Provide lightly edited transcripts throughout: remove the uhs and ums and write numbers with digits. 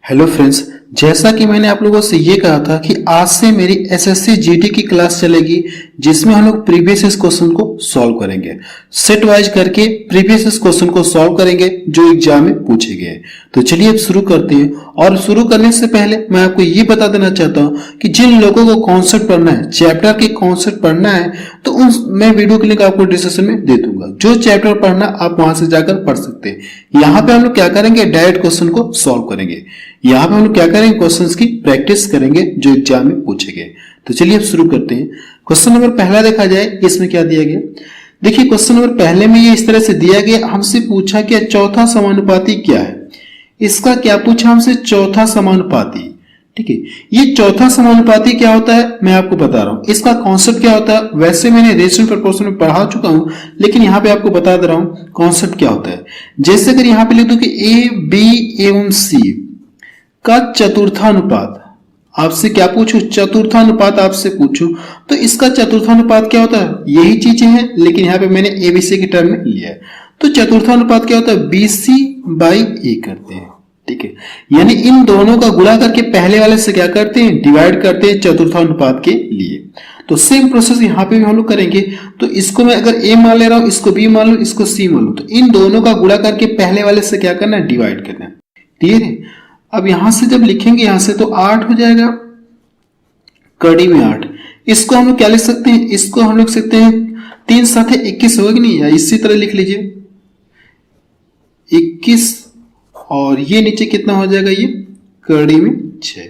Hello friends, जैसा कि मैंने आप लोगों से ये कहा था कि आज से मेरी एसएससी जीडी की क्लास चलेगी जिसमें हम लोग प्रीवियस क्वेश्चन को सॉल्व करेंगे। सेट वाइज करके प्रीवियस क्वेश्चन को सॉल्व करेंगे जो एग्जाम में पूछे गए। तो चलिए अब शुरू करते हैं। और शुरू करने से पहले मैं आपको ये बता देना चाहता हूँ कि जिन लोगों को कॉन्सेप्ट पढ़ना है, चैप्टर के कॉन्सेप्ट पढ़ना है, तो उन मैं वीडियो के लिंक आपको डिस्क्रिप्शन में दे दूंगा। जो चैप्टर पढ़ना आप वहां से जाकर पढ़ सकते हैं। यहाँ पे हम लोग क्या करेंगे, डायरेक्ट क्वेश्चन को सॉल्व करेंगे। यहाँ पे हम लोग क्या करेंगे, क्वेश्चंस की प्रैक्टिस करेंगे जो एग्जाम में पूछे गए। तो चलिए अब शुरू करते हैं। क्वेश्चन नंबर पहला देखा जाए, इसमें क्या दिया गया। देखिए क्वेश्चन नंबर पहले में ये इस तरह से दिया गया, हमसे पूछा कि चौथा समानुपाती क्या है। इसका क्या पूछा हमसे, चौथा समानुपाती। ठीक है, ये चौथा समानुपाती क्या होता है मैं आपको बता रहा हूं। इसका कॉन्सेप्ट क्या होता है, वैसे मैंने रेशियो प्रोपोर्शन में पढ़ा चुका हूं, लेकिन यहां पे आपको बता दे रहा हूं कॉन्सेप्ट क्या होता है। जैसे अगर यहां पे लिख दो कि ए बी एवं सी का चतुर्थानुपात, आपसे क्या पूछूं, चतुर्थानुपात आपसे पूछूं, तो इसका चतुर्थानुपात क्या होता है, यही चीजें हैं, लेकिन यहां पे मैंने एबीसी के टर्म में लिया है। तो चतुर्थानुपात क्या होता है, बीसी बाई ए करते हैं। ठीक है, यानी इन दोनों का गुणा करके पहले वाले से क्या करते हैं, डिवाइड करते हैं चतुर्थानुपात के लिए। तो सेम प्रोसेस यहां पे भी हम लोग करेंगे। तो इसको मैं अगर ए मान ले रहा हूं, इसको बी मान लो, इसको सी मान लो, तो इन दोनों का गुणा करके पहले वाले से क्या करना है, डिवाइड करना है। क्लियर है। अब यहां से जब लिखेंगे यहां से तो 8 हो जाएगा, कड़ी में 8। इसको हम लोग क्या लिख सकते हैं, इसको हम लिख सकते हैं 3 7 21 होगा कि नहीं, या इसी तरह लिख लीजिए 21, और ये नीचे कितना हो जाएगा, ये कड़ी में 6।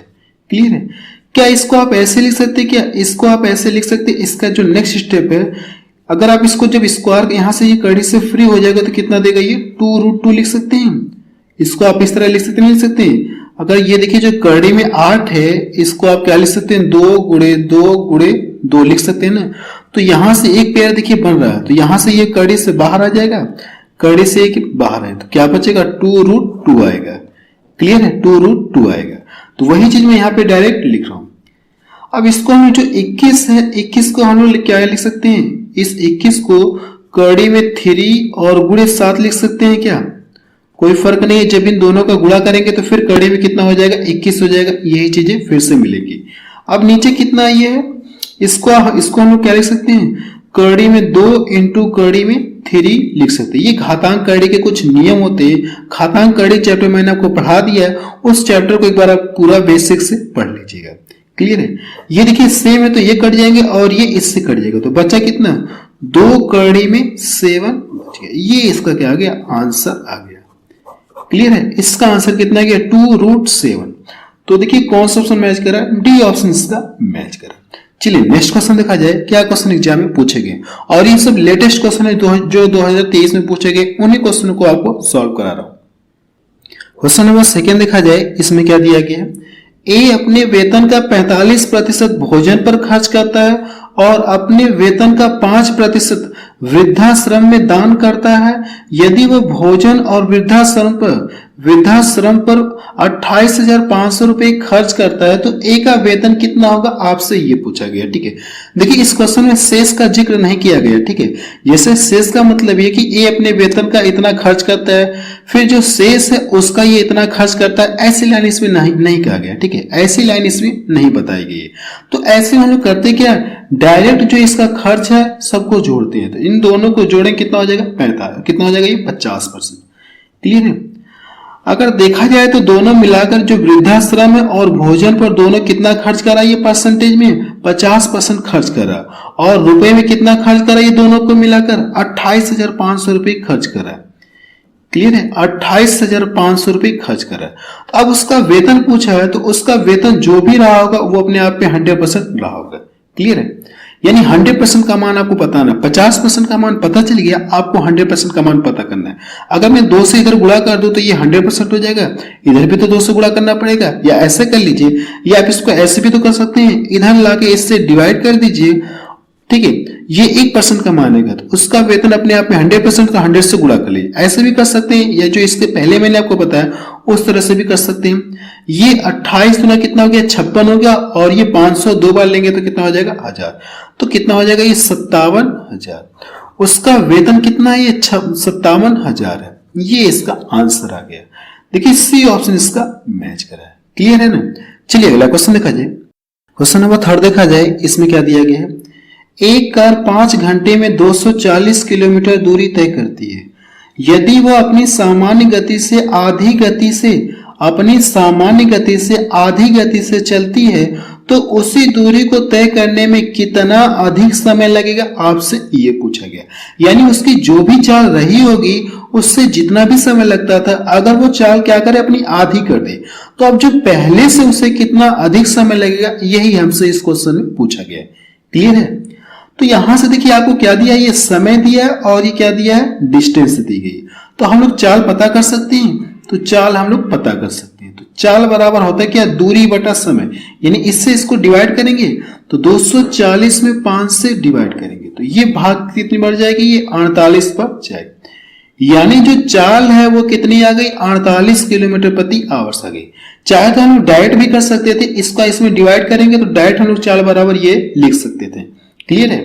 क्लियर है। क्या इसको आप ऐसे लिख सकते हैं, क्या इसको आप ऐसे लिख सकते हैं। इसका जो नेक्स्ट स्टेप है, अगर आप इसको जब स्क्वायर यहां से ये कड़ी से फ्री हो जाएगा तो कितना देगा, ये 2√2 लिख सकते हैं। इसको आप इस तरह लिख सकते नहीं लिख सकते हैं। अगर ये देखिए जो कड़ी में 8 है, इसको आप क्या लिख सकते हैं, 2 गुणे 2 गुणे 2 लिख सकते हैं ना। तो यहां से एक पेयर देखिए बन रहा है, तो यहां से ये कड़ी से बाहर आ जाएगा, कड़ी से एक बाहर है, तो क्या बचेगा, 2√2 आएगा। क्लियर है, 2√2 आएगा। तो वही चीज मैं यहाँ पे डायरेक्ट लिख रहा हूं। अब इसको हम जो 21 है, 21 को हम लोग क्या लिख सकते हैं, इस 21 को कड़ी में 3 और गुणे 7 लिख सकते हैं। क्या कोई फर्क नहीं है, जब इन दोनों का गुणा करेंगे तो फिर कड़ी में कितना हो जाएगा, 21 हो जाएगा। यही चीजें फिर से मिलेगी। अब नीचे कितना ये है, इसको हम लोग क्या लिख सकते हैं, कड़ी में 2 इंटू कड़ी में 3 लिख सकते हैं। ये घातांक कड़ी के कुछ नियम होते हैं। घातांक कड़ी चैप्टर मैंने आपको पढ़ा दिया है, उस चैप्टर को एक बार आप पूरा बेसिक से पढ़ लीजिएगा। क्लियर है। ये देखिए सेम है, तो ये कट जाएंगे और ये इससे कट जाएगा, तो बचा कितना, 2 कड़ी में 7 बच गया। ये इसका क्या आ गया, आंसर आ गया। क्लियर है। इसका आंसर कितना गया, 2√7। तो देखिए कौन सा ऑप्शन मैच करा, डी ऑप्शन इसका मैच करा। चलिए नेक्स्ट क्वेश्चन देखा जाए, क्या क्वेश्चन एग्जाम में पूछे गए, और ये सब लेटेस्ट क्वेश्चन है जो 2023 में पूछे गए, उन्हीं क्वेश्चन को आपको सॉल्व करा रहा हूं। क्वेश्चन नंबर सेकेंड देखा जाए, इसमें क्या दिया गया है, ए अपने वेतन का 45% भोजन पर खर्च करता है और अपने वेतन का 5% वृद्धाश्रम में दान करता है। यदि वह भोजन और वृद्धाश्रम पर 28,500 रुपए खर्च करता है तो ए का वेतन कितना होगा, आपसे ये पूछा गया। ठीक है, देखिए इस क्वेश्चन में शेष का जिक्र नहीं किया गया। ठीक है, जैसे शेष का मतलब ये कि ए अपने वेतन का इतना खर्च करता है, फिर जो शेष है उसका ये इतना खर्च करता है, ऐसी लाइन इसमें नहीं कहा गया। ठीक है, ऐसी लाइन इसमें नहीं बताई गई है। तो ऐसे हम लोग करते क्या, डायरेक्ट जो इसका खर्च है सबको जोड़ते हैं। तो इन दोनों को जोड़ें कितना हो जाएगा, 45, कितना हो जाएगा, ये 50%। क्लियर है। अगर देखा जाए तो दोनों मिलाकर जो वृद्धाश्रम है और भोजन पर दोनों कितना खर्च करा, ये परसेंटेज में 50% खर्च करा, और रुपए में कितना खर्च करा, ये दोनों को मिलाकर 28,500 रुपए खर्च करा। क्लियर है, 28,500 रुपए खर्च करा। अब उसका वेतन पूछा है, तो उसका वेतन जो भी रहा होगा वो अपने आप पे 100% रहा होगा। क्लियर है, यानी 100% का मान आपको पता ना, 50% का मान पता चल गया, आपको 100% का मान पता करना है। अगर मैं 2 से इधर गुणा कर दूं तो ये 100% हो जाएगा, इधर भी तो 2 से गुणा करना पड़ेगा, या ऐसे कर लीजिए, या आप इसको ऐसे भी तो कर सकते हैं, इधर लाके इससे डिवाइड कर दीजिए। ठीक है, ये 1% का मानेगा तो उसका वेतन अपने आप में 100% का 100 से गुणा कर लीजिए, ऐसे भी कर सकते हैं, या जो इसके पहले मैंने आपको बताया उस तरह से भी कर सकते हैं। ये 28 गुना कितना हो गया, 56 हो गया, और ये 500 2 बार लेंगे तो कितना हो जाएगा, 1000। तो कितना हो जाएगा, ये 57,000। उसका वेतन कितना है, ये 57,000 है। ये इसका आंसर आ गया। देखिए सी ऑप्शन इसका मैच करा है। क्लियर है ना। चलिए अगला क्वेश्चन देखा जाए। क्वेश्चन नंबर 3 देखा जाए। इसमें क्या दिया गया है, एक कार 5 घंटे में 240 किलोमीटर दूरी तय करती है। यदि वह अपनी सामान्य गति से आधी गति से चलती है तो उसी दूरी को तय करने में कितना अधिक समय लगेगा, आपसे ये पूछा गया। यानी उसकी जो भी चाल रही होगी उससे जितना भी समय लगता था, अगर वो चाल क्या करे, अपनी आधी कर दे, तो अब जो पहले से उसे कितना अधिक समय लगेगा, यही हमसे इस क्वेश्चन में पूछा गया है। क्लियर है। तो यहां से देखिए आपको क्या दिया है, ये समय दिया है और ये क्या दिया है, डिस्टेंस दी गई। तो हम लोग चाल पता कर सकते हैं, तो चाल हम लोग पता कर सकते हैं। तो चाल बराबर होता है क्या, दूरी बटा समय। यानी इससे इसको डिवाइड करेंगे तो 240 में 5 से डिवाइड करेंगे तो ये भाग कितनी बढ़ जाएगी, ये 48 पर जाएगी। यानी जो चाल है वो कितनी आ गई, 48 किलोमीटर प्रति आवर्स आ गई। चाहे तो हम लोग डायरेक्ट भी कर सकते थे, इसका इसमें डिवाइड करेंगे तो डायरेक्ट हम लोग चाल बराबर ये लिख सकते थे। क्लियर है।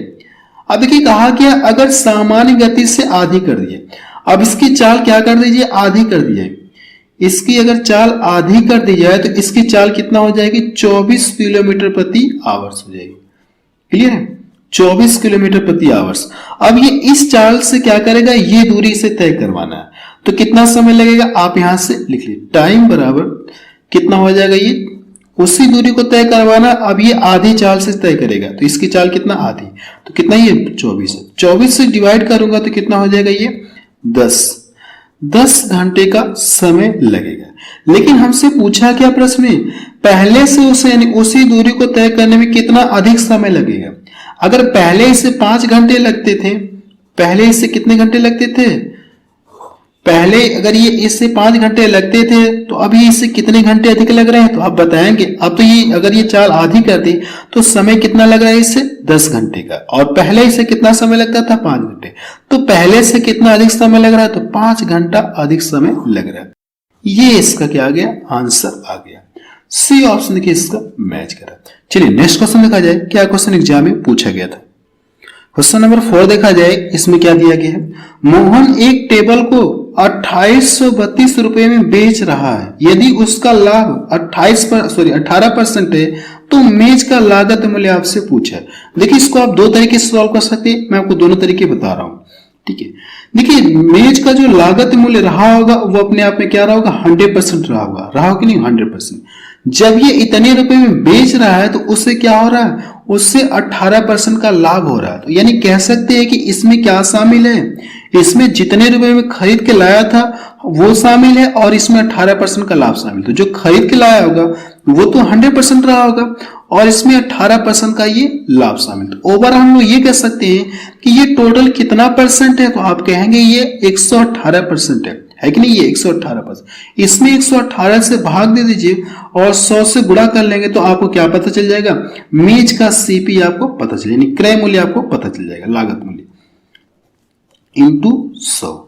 अब देखिए कहा क्या, अगर सामान्य गति से आधी कर दिए, अब इसकी चाल क्या कर दीजिए, आधी कर दीजिए। इसकी अगर चाल आधी कर दी जाए तो इसकी चाल कितना हो जाएगी, 24 किलोमीटर प्रति आवर्स हो जाएगी। क्लियर है, 24 किलोमीटर प्रति आवर्स। अब ये इस चाल से क्या करेगा, ये दूरी से तय करवाना है, तो कितना समय लगेगा, आप यहां से लिख लीजिए। टाइम बराबर कितना हो जाएगा, ये उसी दूरी को तय करवाना। अब ये आधी चाल से तय करेगा तो इसकी चाल कितना, आधी, तो कितना, ये 24 है। 24 से डिवाइड करूंगा तो कितना हो जाएगा, ये 10 घंटे का समय लगेगा। लेकिन हमसे पूछा क्या प्रश्न में, पहले से उसे यानी उसी दूरी को तय करने में कितना अधिक समय लगेगा। अगर पहले इसे 5 घंटे लगते थे, पहले इसे कितने घंटे लगते थे, पहले अगर ये इससे 5 घंटे लगते थे तो अभी इससे कितने घंटे अधिक लग रहे हैं, तो आप बताएंगे। अब तो ये अगर ये चाल आधी कर दी तो समय कितना लग रहा है इससे, 10 घंटे का, और पहले इसे कितना समय लगता था, 5 घंटे। तो पहले से कितना अधिक समय लग रहा है, तो 5 घंटा अधिक समय लग रहा है। ये इसका क्या आ गया, आंसर आ गया। सी ऑप्शन देखिए इसका मैच करा। चलिए नेक्स्ट क्वेश्चन देखा जाए, क्या क्वेश्चन एग्जाम में पूछा गया था। क्वेश्चन नंबर 4 देखा जाए। इसमें क्या दिया गया है, मोहन एक टेबल को 2832 रुपए में बेच रहा है। यदि उसका लाभ 18% है तो मेज का लागत मूल्य आपसे पूछा है। देखिए इसको आप दो तरीके से सॉल्व कर सकते हैं, मैं आपको दोनों तरीके बता रहा हूं। ठीक है, देखिए मेज का जो लागत मूल्य रहा होगा वो अपने आप में क्या रहा होगा, 100% रहा होगा, रहा हो कि नहीं, 100%। जब ये इतने रुपए में बेच रहा है तो उससे क्या हो रहा है, उससे 18% का लाभ हो रहा है। तो यानी कह सकते हैं कि इसमें क्या शामिल है, इसमें जितने रुपए में खरीद के लाया था वो शामिल है और इसमें 18% का लाभ शामिल। तो जो खरीद के लाया होगा वो तो 100% रहा होगा और इसमें 18% का ये लाभ शामिल। तो ओवरऑल हम लोग ये कह सकते हैं कि ये टोटल कितना परसेंट है, तो आप कहेंगे ये 118% है कि नहीं, ये 118%। इसमें 118 से भाग दे दीजिए और 100 से गुणा कर लेंगे तो आपको क्या पता चल जाएगा, मेज का सीपी आपको पता चल जाएगा, क्रय मूल्य आपको पता चल जाएगा, लागत मूल्य इंटू 100।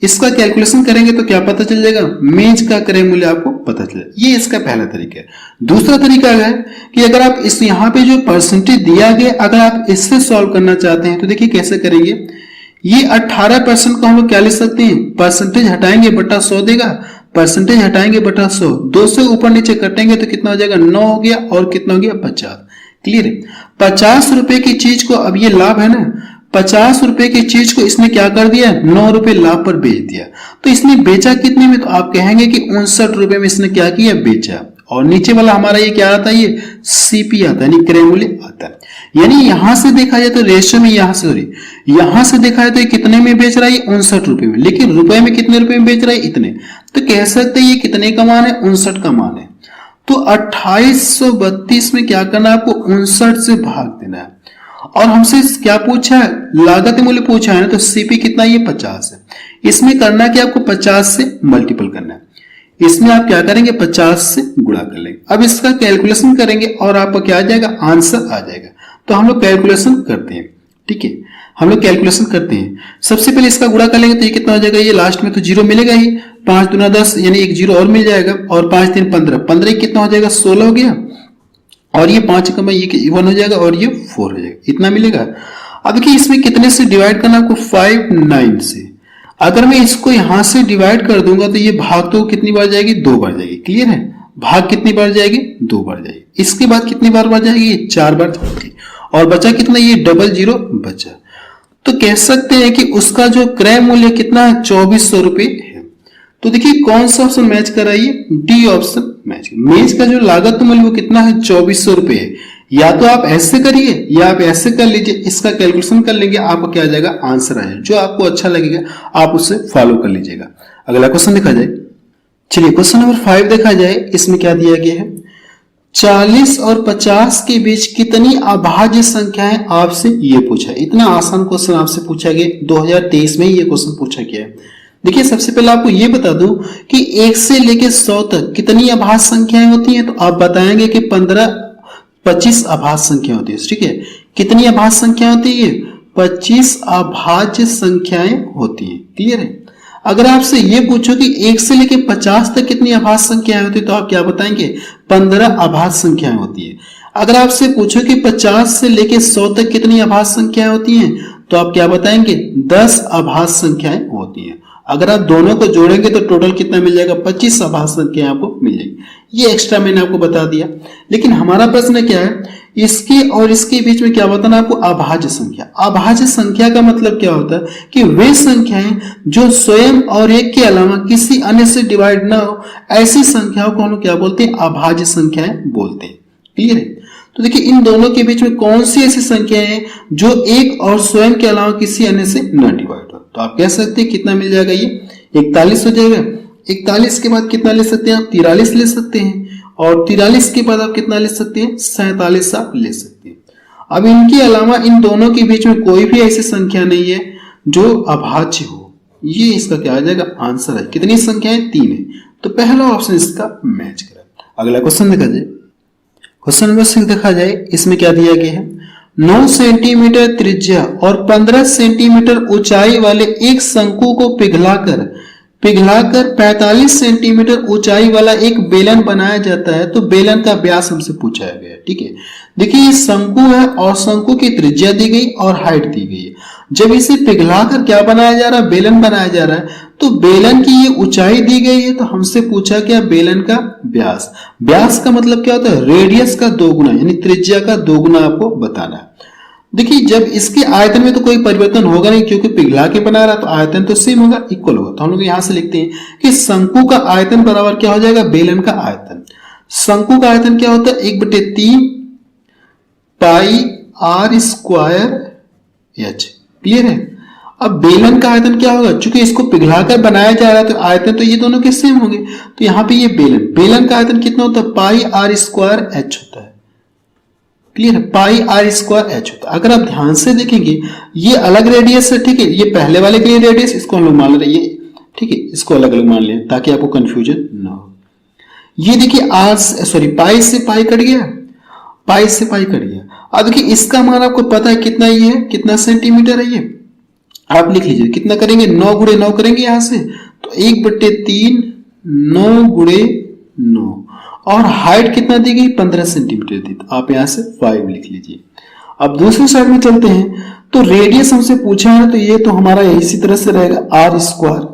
इसका कैलकुलेशन करेंगे तो क्या पता चल जाएगा, मेज का क्रय मूल्य आपको पता चल जाएगा। ये इसका पहला तरीका है। दूसरा तरीका है कि अगर आप इस यहाँ पे जो परसेंटेज दिया गया, अगर आप इससे सॉल्व करना चाहते हैं तो देखिए कैसे करेंगे। ये 18% को हम लोग क्या लिख सकते हैं, परसेंटेज हटाएंगे बटा 100 देगा, परसेंटेज हटाएंगे बटा 100, 2 से ऊपर नीचे कटेंगे तो कितना हो जाएगा, 9 हो गया और कितना हो गया, 50। क्लियर है। 50 रुपए की चीज को, अब ये लाभ है ना, 50 रुपए की चीज को इसने क्या कर दिया, 9 रुपए लाभ पर बेच दिया। तो इसने बेचा कितने में, तो आप कहेंगे कि 59 रुपए में इसने क्या किया, बेचा। और नीचे वाला हमारा ये क्या आता है, ये सीपी आता है, यानी क्रय मूल्य आता है। यानी यहां से देखा जाए तो रेशियो में यहां से देखा जाए तो ये कितने में बेच रहा है, 59 रुपए में, लेकिन रुपए में कितने रुपए में बेच रहा है, इतने। तो कह सकते हैं ये कितने का मान है, 59 का मान है। तो 2832 में क्या करना है, आपको 59 से भाग देना है। और हमसे क्या पूछा है, लागत मूल्य पूछा है ना, तो सीपी कितना, ये 50 है। इसमें करना क्या, आपको 50 से मल्टीपल करना है। इसमें आप क्या करेंगे, 50 से गुणा कर लेंगे। अब इसका कैलकुलेशन करेंगे और आपको क्या आ जाएगा, आंसर आ जाएगा। तो हम लोग कैलकुलेशन करते हैं। ठीक है, हम लोग कैलकुलेशन करते हैं। सबसे पहले इसका गुणा कर लेंगे तो ये कितना हो जाएगा, ये लास्ट में तो जीरो मिलेगा ही, 5 दूना 10 यानी एक जीरो और मिल जाएगा, और 5 3 15, 15 कितना हो जाएगा, 16 हो गया, और ये 5 कम ये 1 हो जाएगा और ये 4 हो जाएगा, इतना मिलेगा। अब देखिए इसमें कितने से डिवाइड करना, आपको 5 9 से। अगर मैं इसको यहां से डिवाइड कर दूंगा तो ये भाग तो कितनी बार जाएगी, 2 बार जाएगी। क्लियर है, भाग कितनी बार जाएगी, 2 बार जाएगी। इसके बाद कितनी बार जाएगी, 4 बार जाएगी। और बचा कितना, ये डबल जीरो बचा। तो कह सकते हैं कि उसका जो क्रय मूल्य कितना है, 2400 रुपए है। तो देखिए कौन सा ऑप्शन मैच कराइए, डी ऑप्शन मैच। मेज का जो लागत मूल्य वो कितना है, 2400 रुपए है। या तो आप ऐसे करिए या आप ऐसे कर लीजिए, इसका कैलकुलेशन कर लेंगे, आपको क्या आ जाएगा, आंसर आएगा। जो आपको अच्छा लगेगा आप उससे फॉलो कर लीजिएगा। अगला क्वेश्चन देखा जाए। चलिए क्वेश्चन नंबर 5 देखा जाए। इसमें क्या दिया गया है, 40 और 50 के बीच कितनी अभाज्य संख्याएं, आपसे ये पूछा है। इतना आसान क्वेश्चन आपसे पूछा गया, 2023 में ये क्वेश्चन पूछा गया है। देखिए सबसे पहले आपको ये बता दूं कि 1 से लेकर 100 तक कितनी अभाज्य संख्याएं होती हैं। तो आप बताएंगे कि 25 अभाज्य संख्या होती है। ठीक है, कितनी अभाज्य संख्या होती है, 25 अभाज्य संख्याएं होती है। क्लियर है। अगर आपसे ये पूछो कि 1 से लेकर 50 तक कितनी अभाज्य संख्याएं होती है, तो आप क्या बताएंगे, 15 अभाज्य संख्याएं होती है। अगर आपसे पूछो कि 50 से लेकर 100 तक कितनी अभाज्य संख्याएं होती हैं, तो आप क्या बताएंगे, 10 अभाज्य संख्याएं होती हैं। अगर आप दोनों को जोड़ेंगे तो टोटल कितना मिल जाएगा, 25 अभाज्य संख्याएं आपको मिल जाएगी। ये एक्स्ट्रा मैंने आपको बता दिया। लेकिन हमारा प्रश्न क्या है, इसके और इसके बीच में क्या बताना आपको, अभाज्य संख्या। अभाज्य संख्या का मतलब क्या होता है कि वे संख्याएं जो स्वयं और एक के अलावा किसी अन्य से डिवाइड ना हो, ऐसी संख्याओं को हम क्या बोलते हैं, अभाज्य संख्याएं बोलते हैं। क्लियर है। तो देखिए इन दोनों के बीच में कौन सी ऐसी संख्याएं हैं जो एक और स्वयं के अलावा किसी अन्य से न डिवाइड हो। तो आप कह सकते हैं कितना मिल जाएगा, ये 41 हो जाएगा। 41 के बाद कितना ले सकते हैं आप, 43 ले सकते हैं। और 43 के बाद आप कितना ले सकते हैं, 47 आप ले सकते हैं। अब इनके अलावा इन दोनों के बीच में कोई भी ऐसी संख्या नहीं है जो अभाज्य हो। ये इसका क्या आ जाएगा, आंसर है। कितनी संख्याएं, 3 है। तो पहला ऑप्शन इसका मैच करा। अगला क्वेश्चन देखा जाए। क्वेश्चन नंबर 6 देखा जाए। इसमें क्या दिया गया है, 9 सेंटीमीटर त्रिज्या और 15 सेंटीमीटर ऊंचाई वाले एक शंकु को पिघलाकर 45 सेंटीमीटर ऊंचाई वाला एक बेलन बनाया जाता है। तो बेलन का व्यास हमसे पूछा गया। ठीक है, देखिए ये शंकु है और शंकु की त्रिज्या दी गई और हाइट दी गई है। जब इसे पिघलाकर क्या बनाया जा रहा है, बेलन बनाया जा रहा है। तो बेलन की ये ऊंचाई दी गई है, तो हमसे पूछा क्या, बेलन का व्यास। व्यास का मतलब क्या होता है, रेडियस का 2 गुना, यानी त्रिज्या का 2 गुना आपको बताना है। देखिए जब इसके आयतन में तो कोई परिवर्तन होगा नहीं, क्योंकि पिघला के बना रहा, तो आयतन तो सेम होगा, इक्वल होगा। तो हम लोग यहां से लिखते हैं कि शंकु का आयतन बराबर क्या हो जाएगा, बेलन का आयतन। शंकु का आयतन क्या होता है, 1/3 पाई आर स्क्वायर एच। क्लियर है। अब बेलन का आयतन क्या होगा, चूंकि इसको पिघलाकर बनाया जा रहा है तो आयतन तो ये दोनों के सेम होंगे। तो यहाँ पे ये बेलन का आयतन कितना होता है, पाई आर स्क्वायर एच होता है। क्लियर है, पाई आर स्क्वायर एच होता है। अगर आप ध्यान से देखेंगे ये अलग रेडियस है। ठीक है, ये पहले वाले के लिए रेडियस, इसको हम लोग मान ले रहे हैं। ठीक है, इसको अलग अलग मान लें ताकि आपको कंफ्यूजन ना हो। ये देखिए पाई से पाई कट गया, पाई से पाई कट गया। अब देखिए इसका मान आपको पता है कितना, ये है कितना सेंटीमीटर है, ये आप लिख लीजिए। कितना करेंगे, 9 गुणे 9 करेंगे यहां से, तो 1/3 9 गुणे 9। और हाइट कितना दी गई, 15 सेंटीमीटर दी। तो आप यहां से 5 लिख लीजिए। अब दूसरी साइड में चलते हैं। तो रेडियस हमसे पूछा है, तो ये तो हमारा इसी तरह से रहेगा आर स्क्वायर।